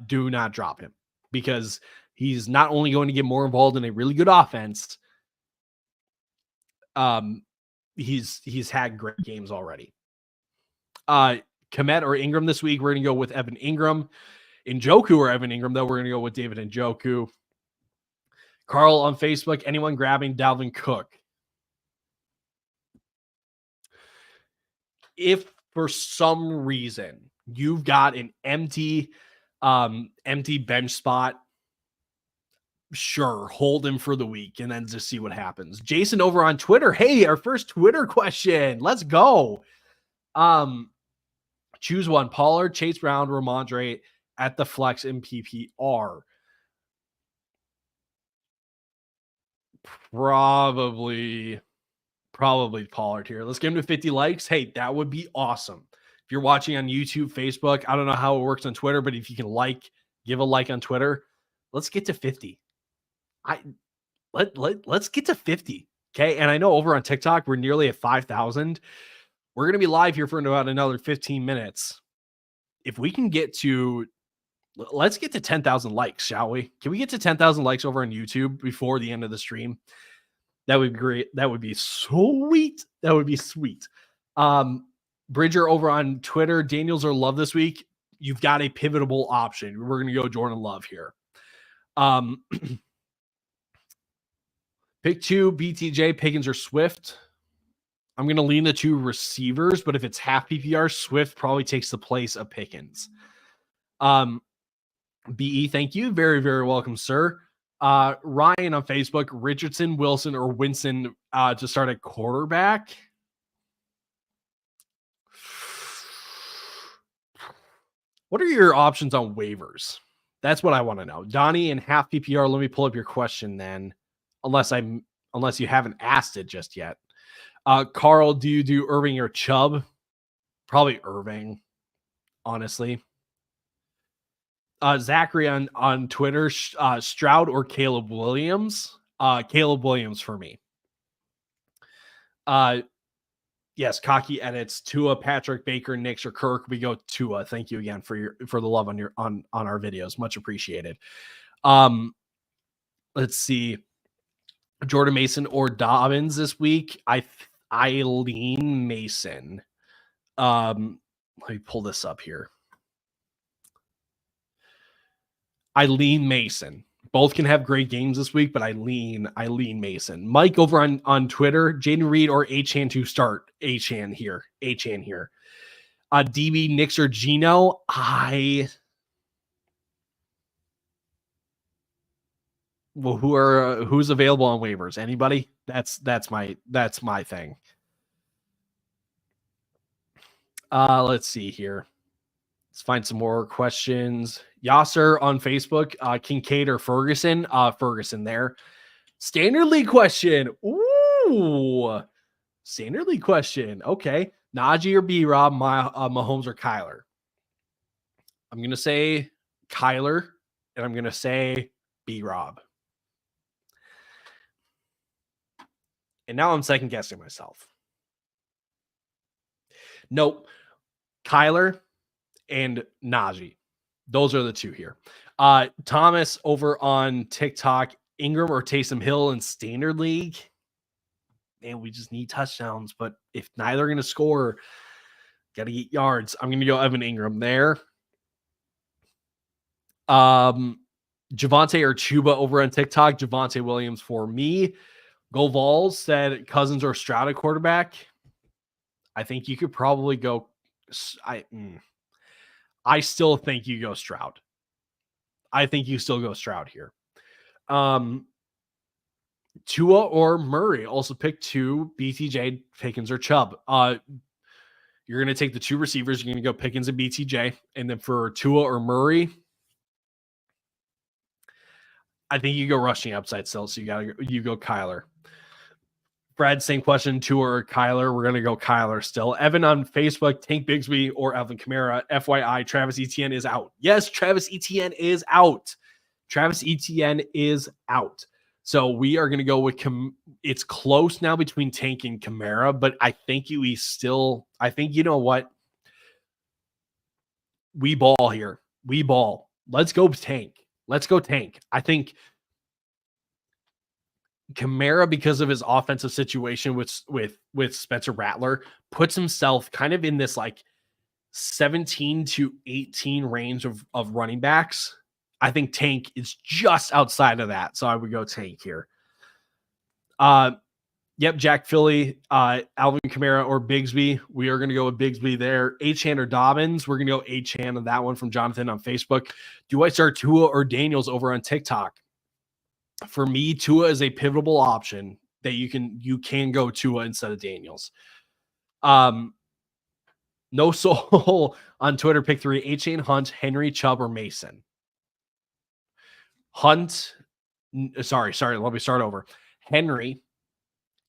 Do not drop him because he's not only going to get more involved in a really good offense, he's had great games already. Komet or Ingram this week, we're going to go with Evan Ingram. Njoku or Evan Ingram, though, we're going to go with David Njoku. Carl on Facebook, anyone grabbing Dalvin Cook? If for some reason you've got an empty bench spot, sure, hold him for the week and then just see what happens. Jason over on Twitter. Hey, our first Twitter question. Let's go. Choose one. Pollard, Chase Brown, Ramondre at the flex in PPR. Probably Pollard here. Let's get him to 50 likes. Hey, that would be awesome. If you're watching on YouTube, Facebook, I don't know how it works on Twitter, but if you can give a like on Twitter, let's get to 50. Let's get to 50. Okay. And I know over on TikTok, we're nearly at 5,000. We're going to be live here for about another 15 minutes. If we can let's get to 10,000 likes, shall we? Can we get to 10,000 likes over on YouTube before the end of the stream? That would be great. That would be sweet. That would be sweet. Bridger over on Twitter, Daniels or Love this week. You've got a pivotal option. We're going to go Jordan Love here. Pick 2, BTJ, Pickens, or Swift. I'm going to lean the 2 receivers, but if it's half PPR, Swift probably takes the place of Pickens. BE, thank you. Very, very welcome, sir. Ryan on Facebook, Richardson, Wilson, or Winston to start at quarterback. What are your options on waivers? That's what I want to know. Donnie and half PPR. Let me pull up your question then, unless you haven't asked it just yet. Carl, do you do Irving or Chubb? Probably Irving, honestly. Zachary on Twitter, Stroud or Caleb Williams? Caleb Williams for me. Yes, Cocky edits Tua, Patrick, Baker, Nix, or Kirk. We go Tua. Thank you again for the love on our videos. Much appreciated. Let's see. Jordan Mason or Dobbins this week. I lean Mason. Let me pull this up here. I lean Mason. Both can have great games this week, but I lean Mason. Mike over on Twitter, Jaden Reed or Etienne to start. Etienne here. DB, Nix, or Gino. Who's available on waivers? Anybody? That's my thing. Let's see here. Let's find some more questions. Yasser on Facebook, Kincaid or Ferguson? Ferguson there. Standard League question. Ooh, Standard League question. Okay. Najee or B-Rob, Mahomes or Kyler? I'm going to say Kyler, and I'm going to say B-Rob. And now I'm second guessing myself. Nope. Kyler and Najee. Those are the 2 here. Thomas over on TikTok, Ingram or Taysom Hill in Standard League. Man, we just need touchdowns, but if neither are going to score, got to get yards. I'm going to go Evan Ingram there. Javonte or Chuba over on TikTok, Javonte Williams for me. Go Vols said Cousins or Stroud at quarterback. I think you could probably go. I still think you go Stroud. I think you still go Stroud here. Tua or Murray. Also pick 2, BTJ, Pickens, or Chubb. You're going to take the 2 receivers. You're going to go Pickens and BTJ. And then for Tua or Murray, I think you go rushing upside still, so you go Kyler. Brad, same question, Tua or Kyler. We're gonna go Kyler still. Evan on Facebook, Tank Bigsby or Alvin Kamara. FYI, Travis Etienne is out. Yes, Travis Etienne is out. Travis Etienne is out. So we are going to go with it's close now between Tank and Kamara, but I think I think, you know what? We ball here. We ball. Let's go Tank. Let's go Tank. I think Kamara, because of his offensive situation with Spencer Rattler, puts himself kind of in this like 17 to 18 range of running backs. I think Tank is just outside of that. So I would go Tank here. Yep, Jack Philly, Alvin Kamara or Bigsby. We are going to go with Bigsby there. Etienne or Dobbins. We're going to go Etienne on that one from Jonathan on Facebook. Do I start Tua or Daniels over on TikTok? For me, Tua is a pivotal option that you can go Tua instead of Daniels. No Soul on Twitter, pick 3. Etienne, Hunt, Henry, Chubb, or Mason. Hunt, sorry, let me start over. Henry,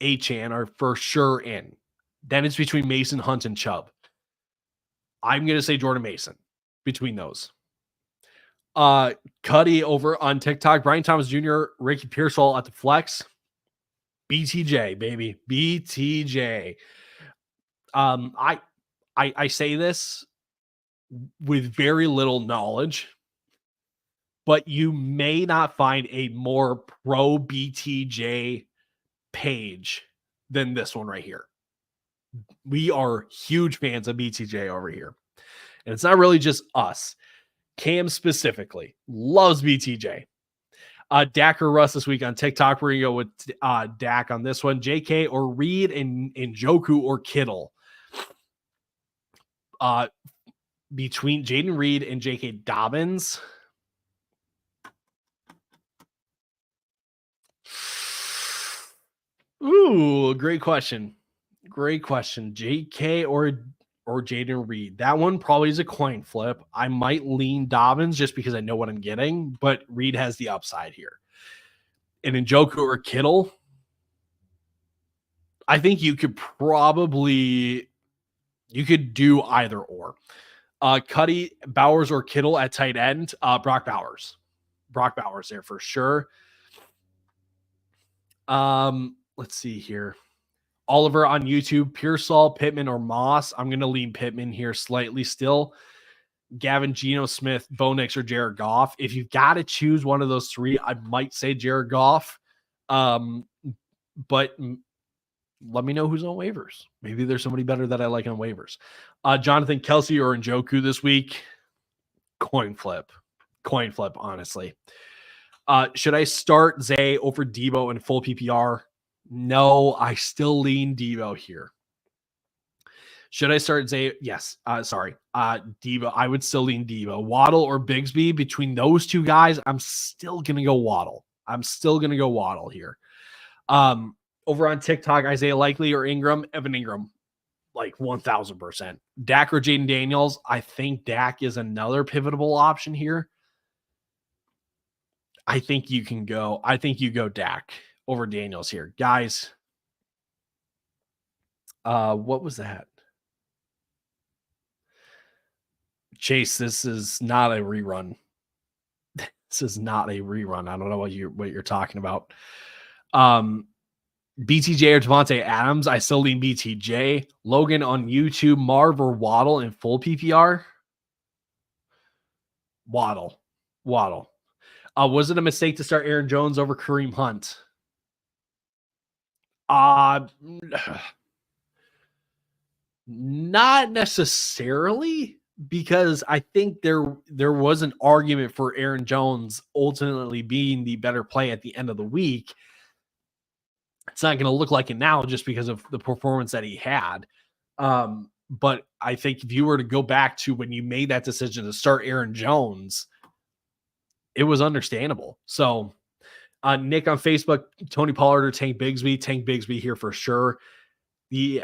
Etienne are for sure in. Then it's between Mason, Hunt, and Chubb. I'm going to say Jordan Mason between those. Cuddy over on TikTok, Brian Thomas Jr., Ricky Pearsall at the flex. BTJ, baby. BTJ. I say this with very little knowledge, but you may not find a more pro BTJ page than this one right here. We are huge fans of BTJ over here. And it's not really just us. Cam specifically loves BTJ. Dak or Russ this week on TikTok. We're going to go with Dak on this one. JK or Reed and Njoku or Kittle. Between Jaden Reed and J.K. Dobbins. Ooh, great question. Great question. J.K. or Jaden Reed. That one probably is a coin flip. I might lean Dobbins just because I know what I'm getting, but Reed has the upside here. And Njoku or Kittle, I think you could do either or. Cuddy, Bowers, or Kittle at tight end. Brock Bowers. Brock Bowers there for sure. Let's see here. Oliver on YouTube, Pearsall, Pittman, or Moss. I'm going to lean Pittman here slightly still. Gavin, Geno Smith, Bo Nix, or Jared Goff. If you've got to choose one of those three, I might say Jared Goff. But let me know who's on waivers. Maybe there's somebody better that I like on waivers. Jonathan Kelsey or Njoku this week. Coin flip, honestly. Should I start Zay over Debo in full PPR? No, I still lean Debo here. Should I start Zay? Yes. Debo. I would still lean Debo. Waddle or Bigsby. Between those two guys, I'm still going to go Waddle. Here. Over on TikTok, Isaiah Likely or Ingram. Evan Ingram, like 1,000%. Dak or Jaden Daniels. I think Dak is another pivotal option here. I think you go Dak over Daniels here. Guys, what was that? Chase, this is not a rerun. I don't know what you're talking about. BTJ or Devontae Adams. I still lean BTJ. Logan on YouTube, Marv or Waddle in full PPR. Waddle. Was it a mistake to start Aaron Jones over Kareem Hunt? Not necessarily, because I think there was an argument for Aaron Jones ultimately being the better play at the end of the week. It's not going to look like it now just because of the performance that he had. But I think if you were to go back to when you made that decision to start Aaron Jones, it was understandable. So Nick on Facebook, Tony Pollard or Tank Bigsby here for sure. The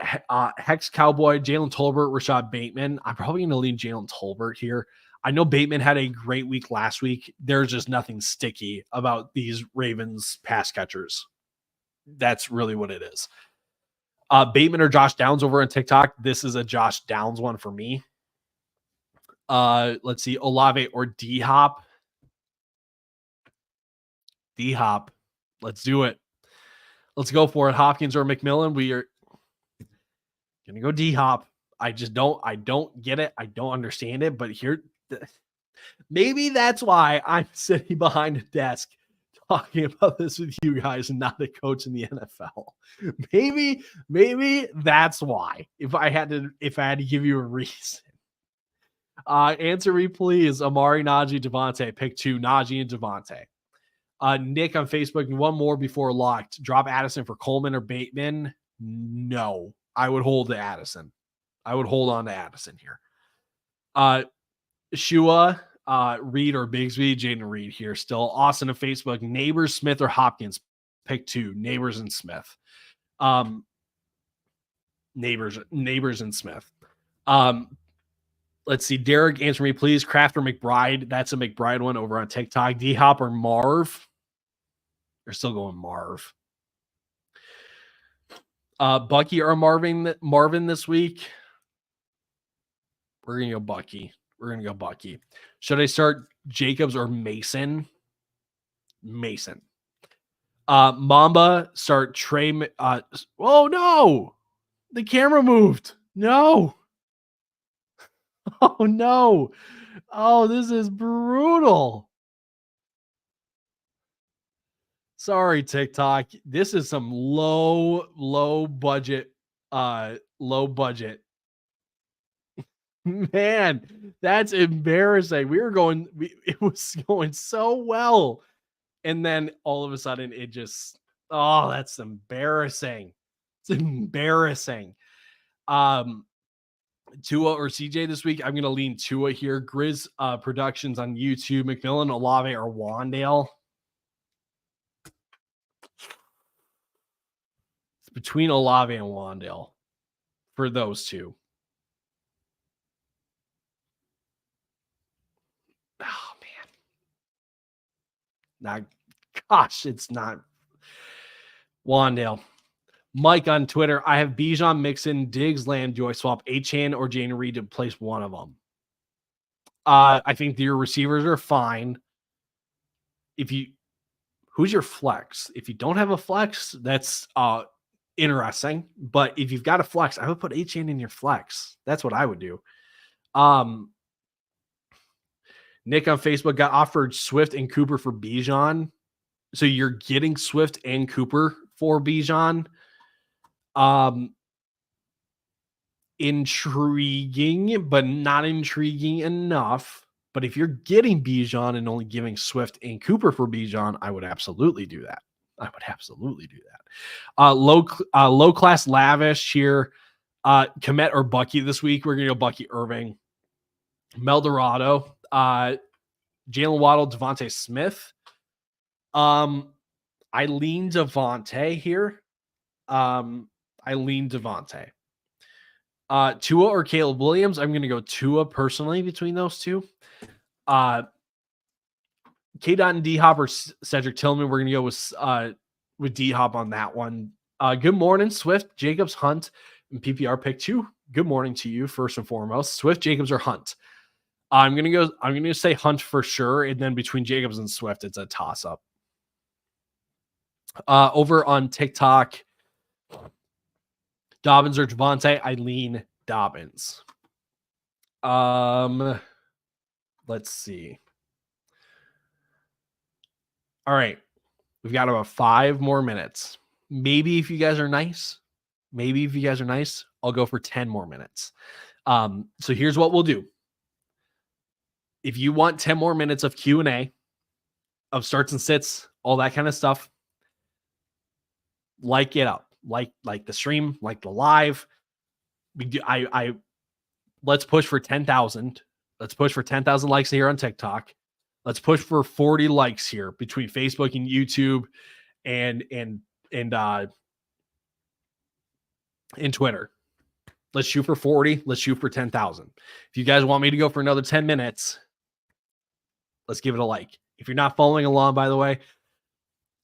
Hex Cowboy, Jalen Tolbert, Rashad Bateman. I'm probably going to lean Jalen Tolbert here. I know Bateman had a great week last week. There's just nothing sticky about these Ravens pass catchers. That's really what it is. Bateman or Josh Downs over on TikTok. This is a Josh Downs one for me. Let's see, Olave or D-Hop. D-Hop. Let's do it. Let's go for it. Hopkins or McMillan. We are gonna go D-Hop. I don't get it. I don't understand it. But here, maybe that's why I'm sitting behind a desk talking about this with you guys and not a coach in the NFL. Maybe that's why. If I had to give you a reason. Answer me, please. Amari, Najee, Devontae. Pick 2, Najee and Devontae. Nick on Facebook, one more before locked. Drop Addison for Coleman or Bateman. No, I would hold to Addison. I would hold on to Addison here. Shua, Reed or Bigsby, Jaden Reed here still. Austin on Facebook, Neighbors, Smith or Hopkins. Pick 2, Neighbors and Smith. Neighbors and Smith. Let's see. Derek, answer me, please. Kraft or McBride. That's a McBride one over on TikTok. D-Hop or Marv. They're still going Marv. Bucky or Marvin this week. We're going to go Bucky. Should I start Jacobs or Mason? Mason. Mamba, start Trey. Oh, no. The camera moved. No. Oh, no. Oh, this is brutal. Sorry, TikTok. This is some low budget. Man, that's embarrassing. It was going so well. And then all of a sudden it just, that's embarrassing. It's embarrassing. Tua or CJ this week. I'm going to lean Tua here. Grizz Productions on YouTube. McMillan, Olave, or Wandale. It's between Olave and Wandale for those two. Oh, man. It's not. Wandale. Mike on Twitter, I have Bijan, Mixon, Diggs, Lamb, do I swap Etienne or Jane Reed to place one of them? I think your receivers are fine. Who's your flex? If you don't have a flex, that's interesting. But if you've got a flex, I would put Etienne in your flex. That's what I would do. Nick on Facebook got offered Swift and Cooper for Bijan. So you're getting Swift and Cooper for Bijan. Intriguing, but not intriguing enough. But if you're getting Bijan and only giving Swift and Cooper for Bijan, I would absolutely do that. Low class lavish here. Komet or Bucky this week. We're gonna go Bucky Irving. Meldorado. Jalen Waddle, Devontae Smith. I lean Devontae here. Tua or Caleb Williams. I'm going to go Tua personally between those two. K-Dot and D-Hop or Cedric Tillman. We're going to go with D-Hop on that one. Good morning, Swift, Jacobs, Hunt, and PPR pick 2. Good morning to you, first and foremost. Swift, Jacobs, or Hunt. I'm going to say Hunt for sure. And then between Jacobs and Swift, it's a toss-up. Over on TikTok, Dobbins or Javonte, I lean Dobbins. Let's see. All right. We've got about 5 more minutes. Maybe if you guys are nice, I'll go for 10 more minutes. So here's what we'll do. If you want 10 more minutes of Q&A, of starts and sits, all that kind of stuff, like it up, like the stream, like the live. Let's push for 10,000. Let's push for 10,000 likes here on TikTok. Let's push for 40 likes here between Facebook and YouTube and Twitter. Let's shoot for 40. Let's shoot for 10,000. If you guys want me to go for another 10 minutes, Let's give it a like. If you're not following along, by the way,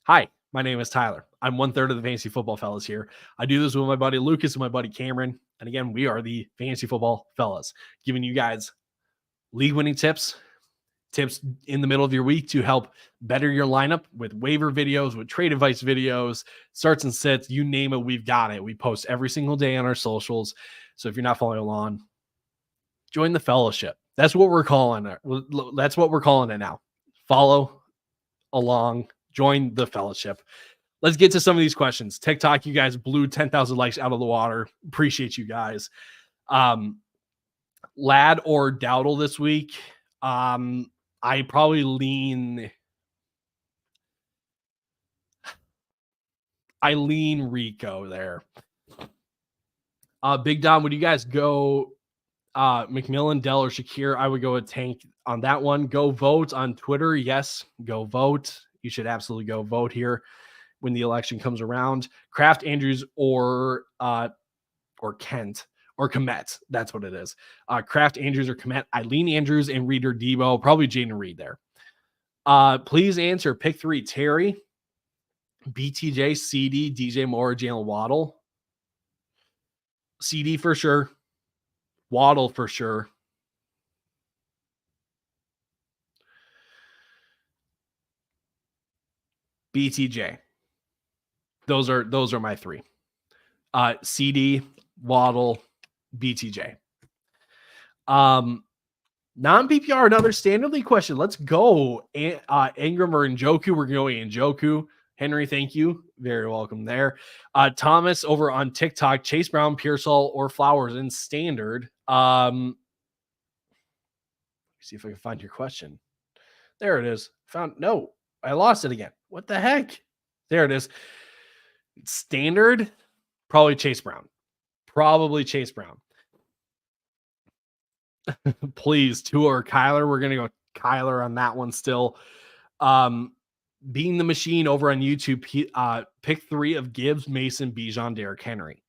hi, my name is Tyler. I'm 1/3 of the Fantasy Football Fellas here. I do this with my buddy Lucas and my buddy Cameron. And again, we are the Fantasy Football Fellas, giving you guys league winning tips in the middle of your week to help better your lineup with waiver videos, with trade advice videos, starts and sits, you name it, we've got it. We post every single day on our socials. So if you're not following along, join the fellowship. That's what we're calling it. That's what we're calling it now. Follow along, join the fellowship. Let's get to some of these questions. TikTok, you guys blew 10,000 likes out of the water. Appreciate you guys. Lad or Dowdle this week. I probably lean Rico there. Big Dom, would you guys go McMillan, Dell, or Shakir? I would go with Tank on that one. Go vote on Twitter. Yes, go vote. You should absolutely go vote here when the election comes around. Kraft, Andrews, or Kent. Or Komet. That's what it is. Kraft, Andrews, or Komet. I lean Andrews and Reed or Debo. Probably Jaden Reed there. Please answer. Pick 3. Terry, BTJ, CD, DJ Moore, Jalen Waddle. CD for sure. Waddle for sure. BTJ. Those are my 3. CD, Waddle, BTJ. Non-PPR, another standard league question. Let's go. Ingram or Njoku. We're going Njoku. Henry, thank you. Very welcome there. Thomas over on TikTok. Chase Brown, Pearsall, or Flowers in standard. See if I can find your question. There it is. No, I lost it again. What the heck? There it is. Standard, probably Chase Brown. Please, Tua or Kyler. We're going to go Kyler on that one still. Being the Machine over on YouTube, pick 3 of Gibbs, Mason, Bijan, Derrick Henry.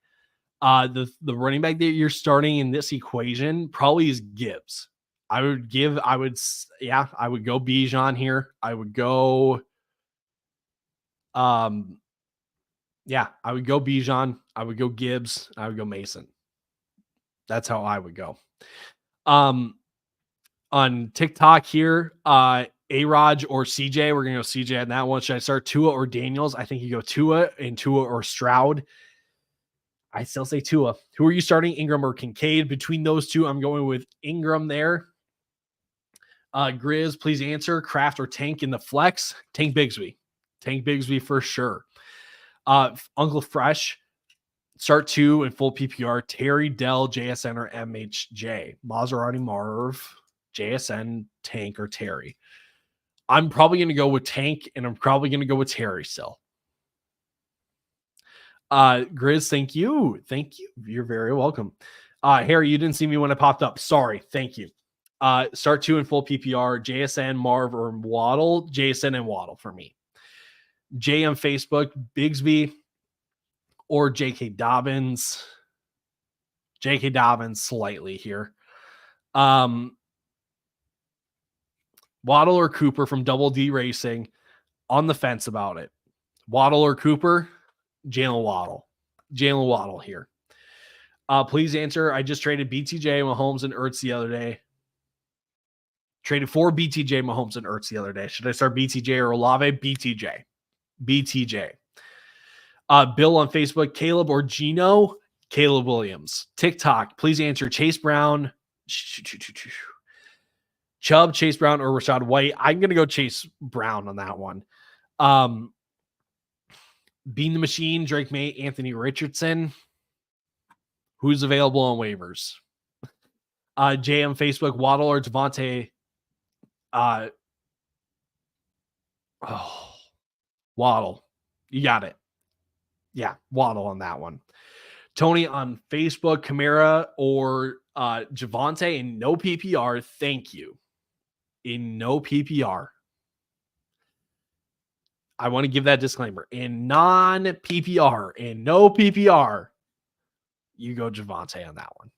The running back that you're starting in this equation probably is Gibbs. I would go Bijan here. I would go Bijan. I would go Gibbs. I would go Mason. That's how I would go. On TikTok here, A-Raj or CJ. We're going to go CJ on that one. Should I start Tua or Daniels? I think you go Tua or Stroud. I still say Tua. Who are you starting, Ingram or Kincaid? Between those two, I'm going with Ingram there. Grizz, please answer. Kraft or Tank in the flex? Tank Bigsby for sure. Uncle Fresh, start 2 in full PPR. Terry, Dell, JSN, or MHJ. Maserati, Marv, JSN, Tank, or Terry. I'm probably going to go with Tank, and I'm probably going to go with Terry still. Grizz, thank you. You're very welcome. Harry, you didn't see me when I popped up. Sorry. Thank you. Start 2 in full PPR. JSN, Marv, or Waddle. JSN and Waddle for me. Jay on Facebook, Bigsby or J.K. Dobbins. J.K. Dobbins slightly here. Waddle or Cooper from Double D Racing. On the fence about it. Waddle or Cooper? Jalen Waddle here. Please answer. I just traded BTJ, Mahomes, and Ertz the other day. Traded for BTJ, Mahomes, and Ertz the other day. Should I start BTJ or Olave? BTJ. Bill on Facebook, Caleb or Gino? Caleb Williams. TikTok, please answer. Chase Brown, Chubb, Chase Brown, or Rashad White. I'm going to go Chase Brown on that one. Being the Machine, Drake May, Anthony Richardson. Who's available on waivers? Jay on Facebook, Waddle or Devontae? Waddle. You got it. Yeah, Waddle on that one. Tony on Facebook, Kamara or Javonte in no PPR. Thank you. In no PPR. I want to give that disclaimer. In non-PPR, in no PPR, you go Javonte on that one.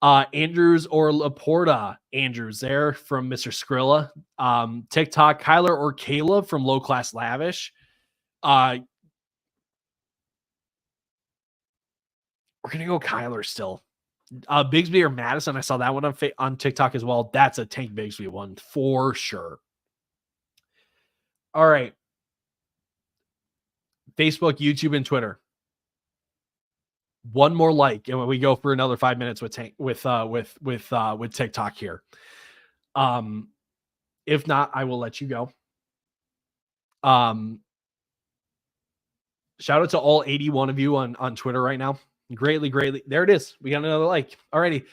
Andrews or Laporta. Andrews there from Mr. Skrilla. TikTok, Kyler or Caleb from Low Class Lavish. We're going to go Kyler still. Bigsby or Madison. I saw that one on TikTok as well. That's a Tank Bigsby one for sure. All right. Facebook, YouTube, and Twitter. One more like, and we go for another 5 minutes with TikTok here. If not, I will let you go. Shout out to all 81 of you on Twitter right now. Greatly. There it is. We got another like. Alrighty.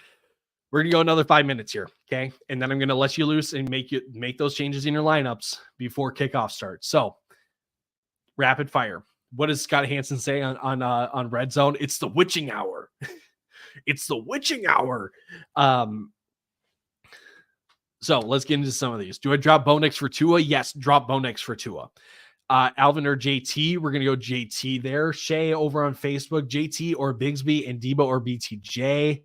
We're going to go another 5 minutes here. Okay. And then I'm going to let you loose and make those changes in your lineups before kickoff starts. So rapid fire. What does Scott Hansen say on Red Zone? It's the witching hour. It's the witching hour. So let's get into some of these. Do I drop Bo Nix for Tua? Yes, drop Bo Nix for Tua. Alvin or JT? We're going to go JT there. Shay over on Facebook, JT or Bigsby, and Debo or BTJ.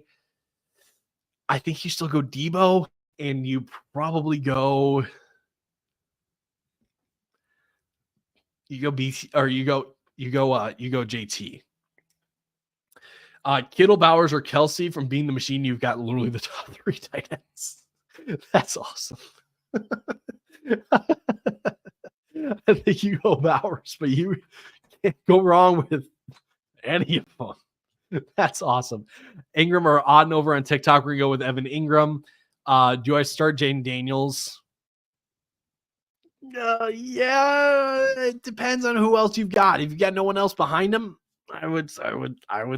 I think you still go Debo, and you probably go BT, or you go JT. Kittle, Bowers, or Kelsey from Being the Machine. You've got literally the top 3 tight ends. That's awesome. I think you go Bowers, but you can't go wrong with any of them. That's awesome. Ingram or Auden over on TikTok. We're going to go with Evan Ingram. Do I start Jaden Daniels? Yeah, it depends on who else you've got. If you got no one else behind him, I would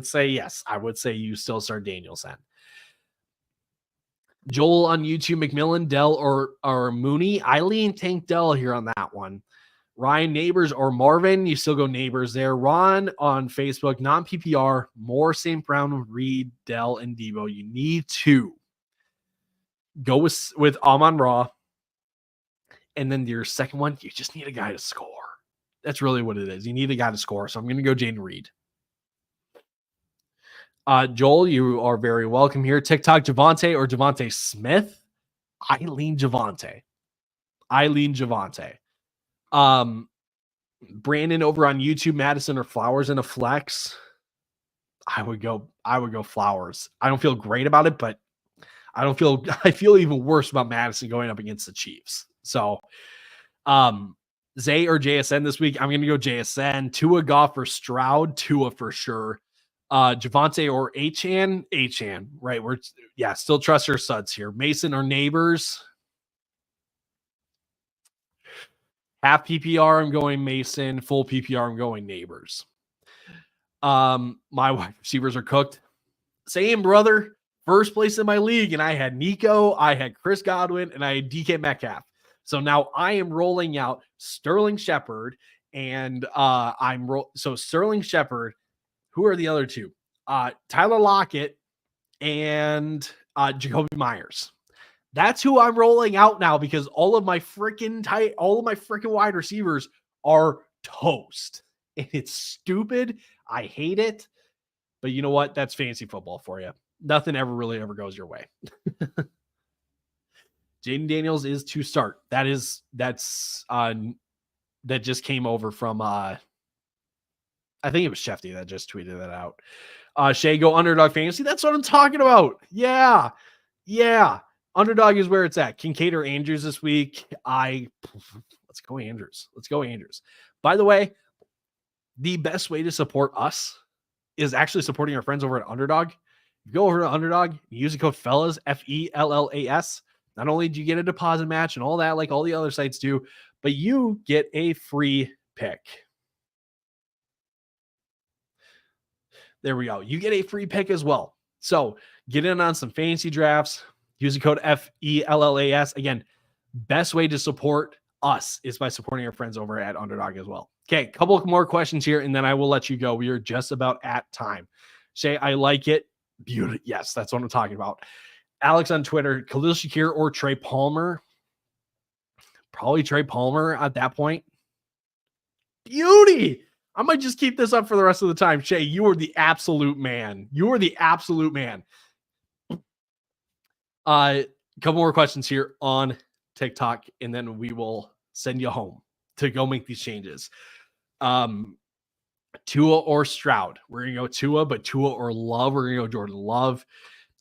say yes. I would say you still start Daniels then. Joel on YouTube, McMillan, Dell, or Mooney. I lean Tank Dell here on that one. Ryan, Neighbors, or Marvin. You still go Neighbors there. Ron on Facebook, non-PPR, Moore, St. Brown, Reed, Dell, and Debo. You need to go with Amon-Ra. And then your second one, you just need a guy to score. That's really what it is. You need a guy to score. So I'm going to go Jaden Reed. Joel, you are very welcome here. TikTok, Javonte or Javonte Smith? I lean Javonte. Brandon over on YouTube, Madison or Flowers in a flex? I would go Flowers. I don't feel great about it, but I feel even worse about Madison going up against the Chiefs. So, Zay or JSN this week? I'm going to go JSN. Tua, Goff, or Stroud? Tua for sure. Javonte or Etienne? Right. Still trust your suds here. Mason or Neighbors? Half PPR, I'm going Mason. Full PPR, I'm going Neighbors. My wide receivers are cooked. Same, brother. First place in my league, and I had Nico, I had Chris Godwin, and I had DK Metcalf. So now I am rolling out Sterling Shepard, and so Sterling Shepard. Who are the other two? Tyler Lockett and Jacoby Myers. That's who I'm rolling out now because all of my freaking wide receivers are toast. And it's stupid. I hate it. But you know what? That's fantasy football for you. Nothing ever goes your way. Jaden Daniels is to start. That just came over from I think it was Shefty that just tweeted that out. Shay, go Underdog Fantasy. That's what I'm talking about. Yeah. Underdog is where it's at. Kincaid or Andrews this week. Let's go Andrews. By the way, the best way to support us is actually supporting our friends over at Underdog. You go over to Underdog, use the code FELLAS, FELLAS. Not only do you get a deposit match and all that, like all the other sites do, but you get a free pick. There we go. You get a free pick as well. So get in on some fantasy drafts. Use the code FELLAS. Again, best way to support us is by supporting our friends over at Underdog as well. Okay, a couple more questions here, and then I will let you go. We are just about at time. Shay, I like it. Beautiful. Yes, that's what I'm talking about. Alex on Twitter, Khalil Shakir or Trey Palmer? Probably Trey Palmer at that point. Beauty. I might just keep this up for the rest of the time. Shay, you are the absolute man. Couple more questions here on TikTok, and then we will send you home to go make these changes. Tua or Stroud? We're gonna go Tua, but Tua or Love? We're gonna go Jordan Love.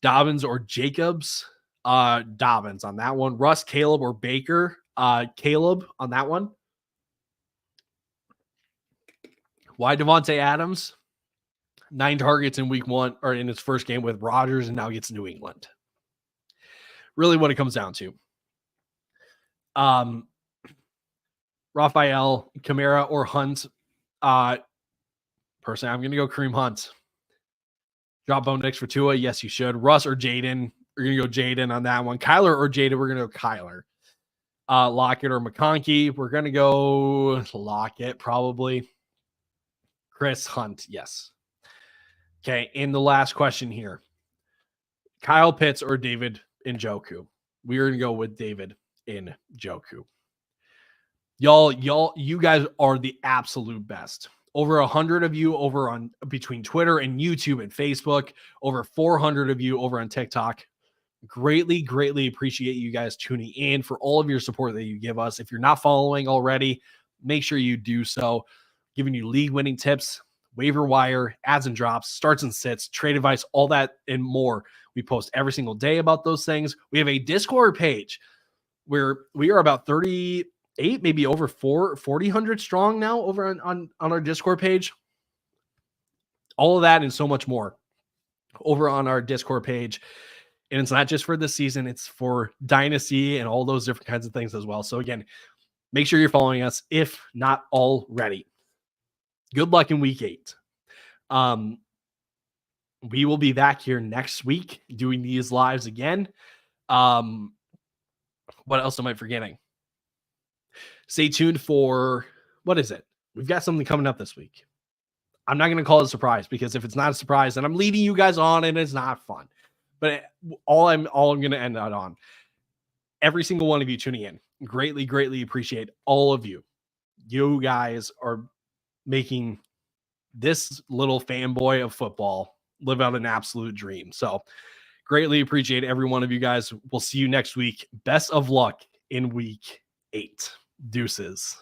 Dobbins or Jacobs? Dobbins on that one. Russ, Caleb, or Baker? Caleb on that one. Why Devontae Adams? 9 targets in week 1 or in his first game with Rodgers, and now gets New England. Really what it comes down to. Raphael, Kamara, or Hunt? Personally, I'm going to go Kareem Hunt. Drop Bo Nix for Tua? Yes, you should. Russ or Jaden? We're going to go Jaden on that one. Kyler or Jaden? We're going to go Kyler. Lockett or McConkey? We're going to go Lockett, probably. Chris Hunt, yes. Okay, and the last question here. Kyle Pitts or David Njoku? We're going to go with David Njoku. You guys are the absolute best. Over 100 of you over on between Twitter and YouTube and Facebook. Over 400 of you over on TikTok. Greatly, greatly appreciate you guys tuning in, for all of your support that you give us. If you're not following already, make sure you do so. Giving you league winning tips, waiver wire, ads and drops, starts and sits, trade advice, all that and more. We post every single day about those things. We have a Discord page where we are about 38, maybe over 400 strong now over on our Discord page. All of that and so much more over on our Discord page. And it's not just for this season, it's for Dynasty and all those different kinds of things as well. So again, make sure you're following us if not already. Good luck in week 8. We will be back here next week doing these lives again. What else am I forgetting? Stay tuned for, what is it? We've got something coming up this week. I'm not going to call it a surprise, because if it's not a surprise, then I'm leading you guys on and it's not fun. But all I'm going to end out on, every single one of you tuning in, greatly, greatly appreciate all of you. You guys are making this little fanboy of football live out an absolute dream. So greatly appreciate every one of you guys. We'll see you next week. Best of luck in week 8. Deuces.